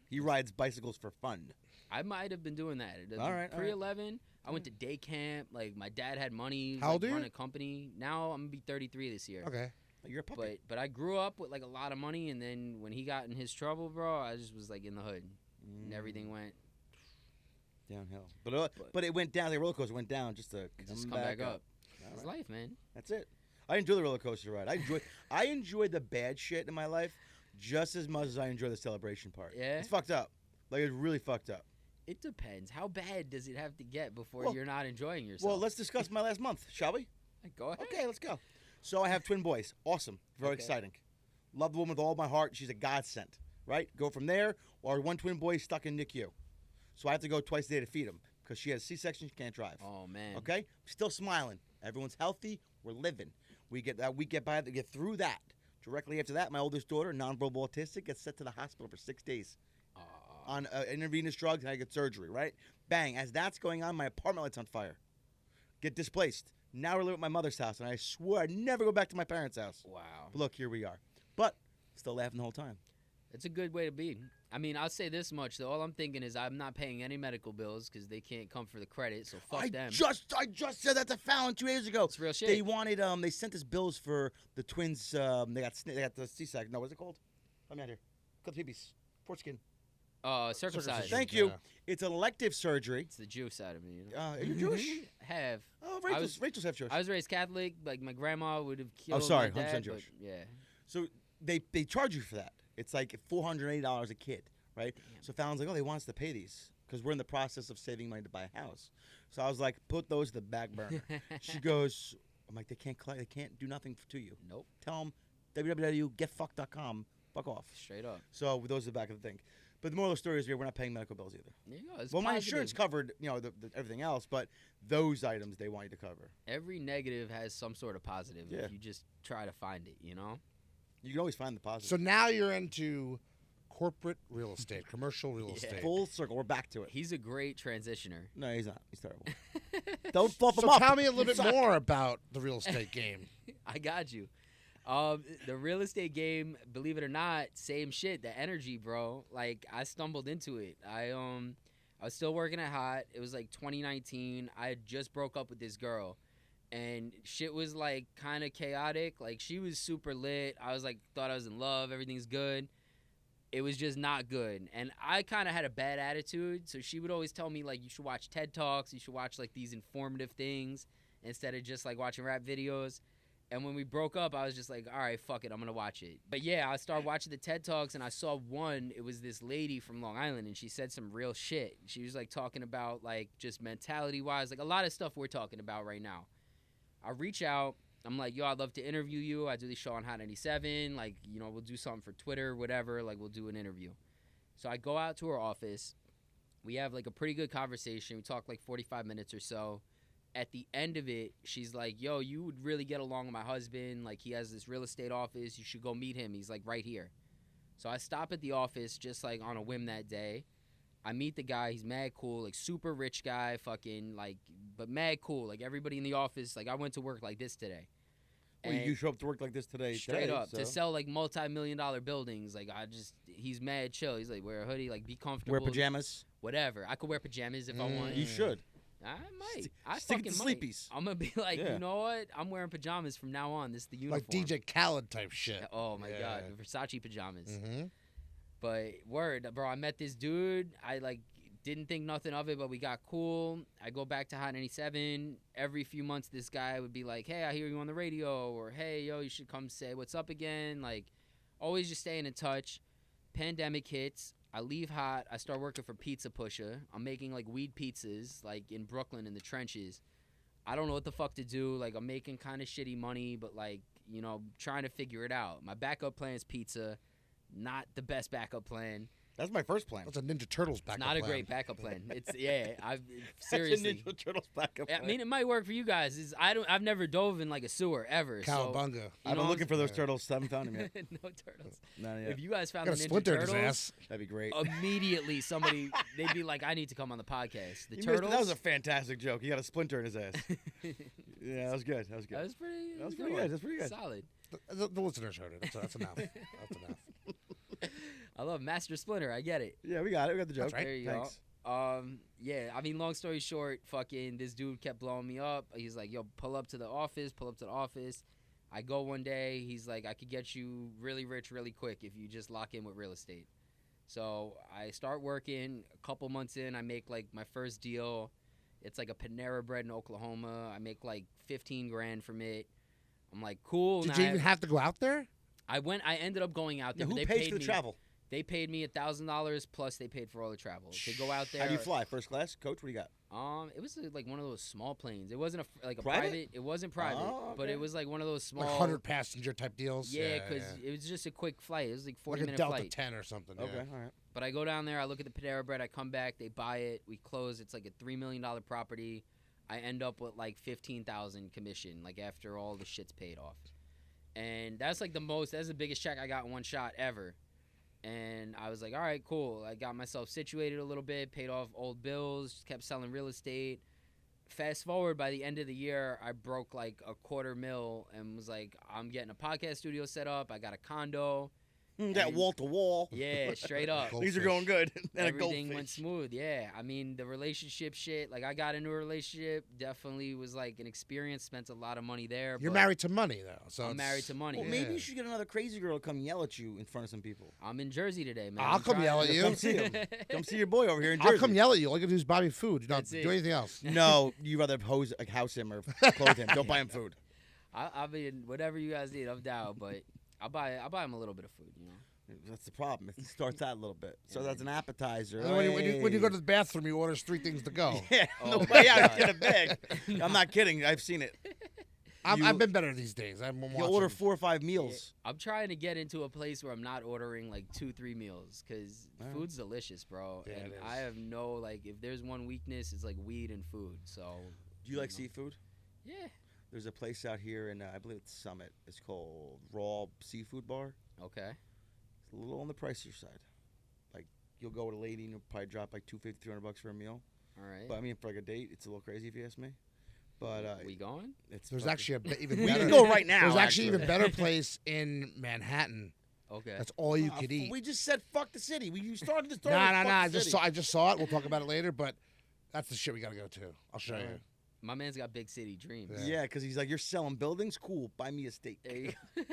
He rides bicycles for fun. I might have been doing that. All right, all right. Pre-11, I went to day camp. Like my dad had money. How old are you? Running a company. Now I'm gonna be 33 this year. Okay. You're a puppy. But I grew up with like a lot of money, and then when he got in his trouble, bro, I just was like in the hood, and everything went downhill. But it went down. The roller coaster went down just to just come back up. All It's right. life, man. That's it. I enjoy the roller coaster ride. I enjoy the bad shit in my life just as much as I enjoy the celebration part. Yeah? It's fucked up. Like it's really fucked up. It depends. How bad does it have to get before Well- you're not enjoying yourself? Well, let's discuss my last month, shall we? go ahead. Okay, let's go. So I have twin boys. Awesome. Very Okay. exciting. Love the woman with all my heart. She's a godsend. Right? Go from there. Or one twin boy stuck in NICU. So I have to go twice a day to feed him because she has a C-section. She can't drive. Oh man. Okay? Still smiling. Everyone's healthy. We're living. We get through that. Directly after that, my oldest daughter, nonverbal autistic, gets sent to the hospital for 6 days on intravenous drugs, and I get surgery, right? Bang. As that's going on, my apartment lights on fire. Get displaced. Now we're living at my mother's house, and I swear I'd never go back to my parents' house. Wow. But look, here we are. But still laughing the whole time. It's a good way to be. I mean, I'll say this much though. All I'm thinking is I'm not paying any medical bills because they can't come for the credit. So fuck I them. just said that to Fallon 2 days ago. It's real shit. They wanted they sent us bills for the twins. They got the C-section. No, what's it called? Come out here. Cut the babies. Foreskin. Circumcised. Thank you. Yeah. It's an elective surgery. It's the Jew side of me. You know? Are you Jewish? Have. Oh, was- Rachel's half Jewish. I was raised Catholic. Like my grandma would have killed. sorry, my 100% dad, Jewish. but yeah. So they charge you for that. It's like $480 a kid, right? So Fallon's like, oh, they want us to pay these because we're in the process of saving money to buy a house. So I was like, put those to the back burner. She goes, I'm like, they can't collect, they can't do nothing to you. Nope. Tell them www.getfuck.com. Fuck off. Straight up. So those are the back of the thing. But the moral of the story is we're not paying medical bills either. There you go. It's Well, my positive. insurance covered, the everything else, but those items they want you to cover. Every negative has some sort of positive Yeah. if you just try to find it, you know? You can always find the positive. So now you're into corporate real estate, commercial real estate. Full circle. We're back to it. He's a great transitioner. No, he's not. He's terrible. Don't fluff him So up. tell me a little bit more about the real estate game. I got you. The real estate game, believe it or not, same shit. The energy, bro. Like, I stumbled into it. I was still working at Hot. It was like 2019. I had just broke up with this girl, and shit was like kind of chaotic. Like, she was super lit. I was like, thought I was in love. Everything's good. It was just not good. And I kind of had a bad attitude. So she would always tell me, like, you should watch TED Talks. You should watch, like, these informative things instead of just, like, watching rap videos. And when we broke up, I was just like, all right, fuck it, I'm going to watch it. But yeah, I started watching the TED Talks, and I saw one. It was this lady from Long Island, and she said some real shit. She was, like, talking about, like, just mentality-wise, like, a lot of stuff we're talking about right now. I reach out. I'm like, yo, I'd love to interview you. I do this show on Hot 97. Like, we'll do something for Twitter, whatever. Like, we'll do an interview. So I go out to her office. We have, like, a pretty good conversation. We talk, like, 45 minutes or so. At the end of it, she's like, yo, you would really get along with my husband. Like, he has this real estate office. You should go meet him. He's, like, right here. So I stop at the office just, like, on a whim that day. I meet the guy. He's mad cool, like, super rich guy, fucking, like, but mad cool. Like, everybody in the office, like, I went to work like this today. Well, you show up to work like this today. Straight up. So. To sell, like, multi-million-dollar buildings. Like, he's mad chill. He's like, wear a hoodie, like, be comfortable. Wear pajamas. Whatever. I could wear pajamas if I want. You should. I might. I Stick fucking to might. sleepies. I'm gonna be like, Yeah. you know what? I'm wearing pajamas from now on. This is the uniform. Like DJ Khaled type shit. Oh my Yeah. god, the Versace pajamas. Mm-hmm. But word, bro, I met this dude. I like didn't think nothing of it, but we got cool. I go back to Hot 97. Every few months, this guy would be like, hey, I hear you on the radio, or hey, yo, you should come say what's up again. Like, always just staying in touch. Pandemic hits. I leave Hot. I start working for Pizza Pusher. I'm making, like, weed pizzas, like, in Brooklyn in the trenches. I don't know what the fuck to do. Like, I'm making kind of shitty money, but, like, trying to figure it out. My backup plan is pizza. Not the best backup plan. That's my first plan. That's a Ninja Turtles backup Not a plan. great backup plan. It's seriously. That's a Ninja Turtles backup plan. I mean, it might work for you guys. I've never dove in like a sewer ever. Cowabunga. I've been looking for those turtles. Haven't found them yet. No turtles. Not yet. If you guys found Got a the Ninja splinter in his Turtles, ass. That'd be great. immediately they'd be like, I need to come on the podcast. The You missed it. turtles. That was a fantastic joke. He got a splinter in his ass. Yeah, that was good. That was good. That was pretty. That was good pretty one. good. That's pretty good. Solid. The listeners heard it. That's enough. That's enough. I love Master Splinter. I get it. Yeah, we got it. We got the joke. That's right. There you Thanks. go. Yeah, I mean, long story short, fucking this dude kept blowing me up. He's like, yo, pull up to the office. I go one day. He's like, I could get you really rich really quick if you just lock in with real estate. So I start working. A couple months in, I make, like, my first deal. It's like a Panera Bread in Oklahoma. I make, like, $15,000 from it. I'm like, cool. Did now you even have to go out there? I ended up going out there. Now, but who they pays paid for the me, travel? They paid me $1,000 plus they paid for all the travel to go out there. How do you fly? First class? Coach, what do you got? It was like one of those small planes. It wasn't a Private? private. It wasn't private, Oh, but okay. it was like one of those small. Like 100 passenger type deals? Yeah, because it was just a quick flight. It was like 40 like a minute Delta flight. 10 or something. Okay, Yeah. all right. But I go down there. I look at the Panera Bread. I come back. They buy it. We close. It's like a $3 million property. I end up with like $15,000 commission, like after all the shit's paid off. And that's like that's the biggest check I got in one shot ever. And I was like, all right, cool. I got myself situated a little bit, paid off old bills, kept selling real estate. Fast forward, by the end of the year, I broke like $250,000 and was like, I'm getting a podcast studio set up. I got a condo. That And- wall to wall. Yeah, straight up. Things are Goldfish. going good. And Everything a went goldfish. smooth. Yeah, I mean the relationship shit. Like I got into a relationship, definitely was like an experience. Spent a lot of money there. You're but married to money, though. So I'm it's- married to money. Well, Yeah. maybe you should get another crazy girl to come yell at you in front of some people. I'm in Jersey today, man. I'll I'm come trying yell at to- you. Come see him. Come see your boy over here in Jersey. I'll come yell at you. All you do is buy me food. You don't That's it. do anything else. No, you rather house him or clothe him. Don't buy him food. I mean, whatever you guys need, I'm down. But I'll buy him a little bit of food. You know. That's the problem. It starts out a little bit. So that's an appetizer. And when you go to the bathroom, you orders 3 things to go. Yeah, Oh no my way out God. get a bag. I'm not kidding. I've seen it. I've been better these days. You order 4 or 5 meals. I'm trying to get into a place where I'm not ordering like 2-3 meals because Alright. food's delicious, bro. Yeah, and it is. I have no like if there's one weakness, it's like weed and food. So Do you like know. seafood? Yeah. There's a place out here in I believe it's Summit. It's called Raw Seafood Bar. Okay. It's a little on the pricier side. Like you'll go with a lady and you'll probably drop like $250, $300 for a meal. All right. But I mean, for like a date, it's a little crazy if you ask me. But we going? it's There's fucking- actually even we better. can go right now. There's actually even better place in Manhattan. Okay. That's all you could eat. We just said fuck the city. You started the story. Nah. with fuck the I city. just saw it. We'll talk about it later. But that's the shit we gotta go to. I'll show you. My man's got big city dreams. Yeah. Yeah, because he's like, you're selling buildings. Cool, buy me a steak. There you go.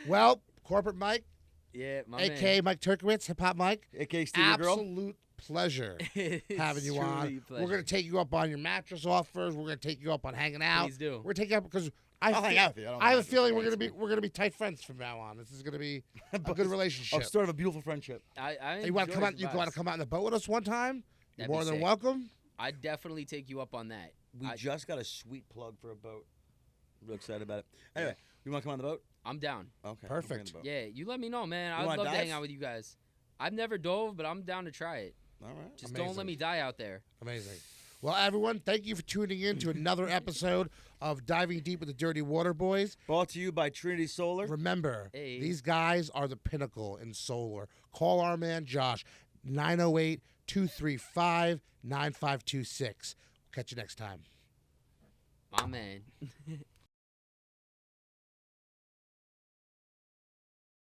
Well, corporate Mike, Yeah, my aka Mike Turkowitz, hip hop Mike. AK Steve Girl. Absolute pleasure man. having you It's on. truly a pleasure. We're gonna take you up on your mattress offers. We're gonna take you up on hanging out. Please do. We're gonna take you up because I'll hang out with you. I have a feeling we're gonna be tight friends from now on. This is gonna be a good relationship. Start of a beautiful friendship. I You want to enjoy come out? his You want advice. to come out in the boat with us one time? You're That'd be more than sick. welcome. I'd definitely take you up on that. We just got a sweet plug for a boat. Real excited about it. Anyway, you want to come on the boat? I'm down. Okay. Perfect. we'll bring the boat. Yeah, you let me know, man. I'd wanna love to hang dive? out with you guys. I've never dove, but I'm down to try it. All right. Just don't let Amazing. me die out there. Amazing. Well, everyone, thank you for tuning in to another episode of Diving Deep with the Dirty Water Boys. Brought to you by Trinity Solar. Remember, Hey. these guys are the pinnacle in solar. Call our man Josh, 908-235-9526. Catch you next time. My man.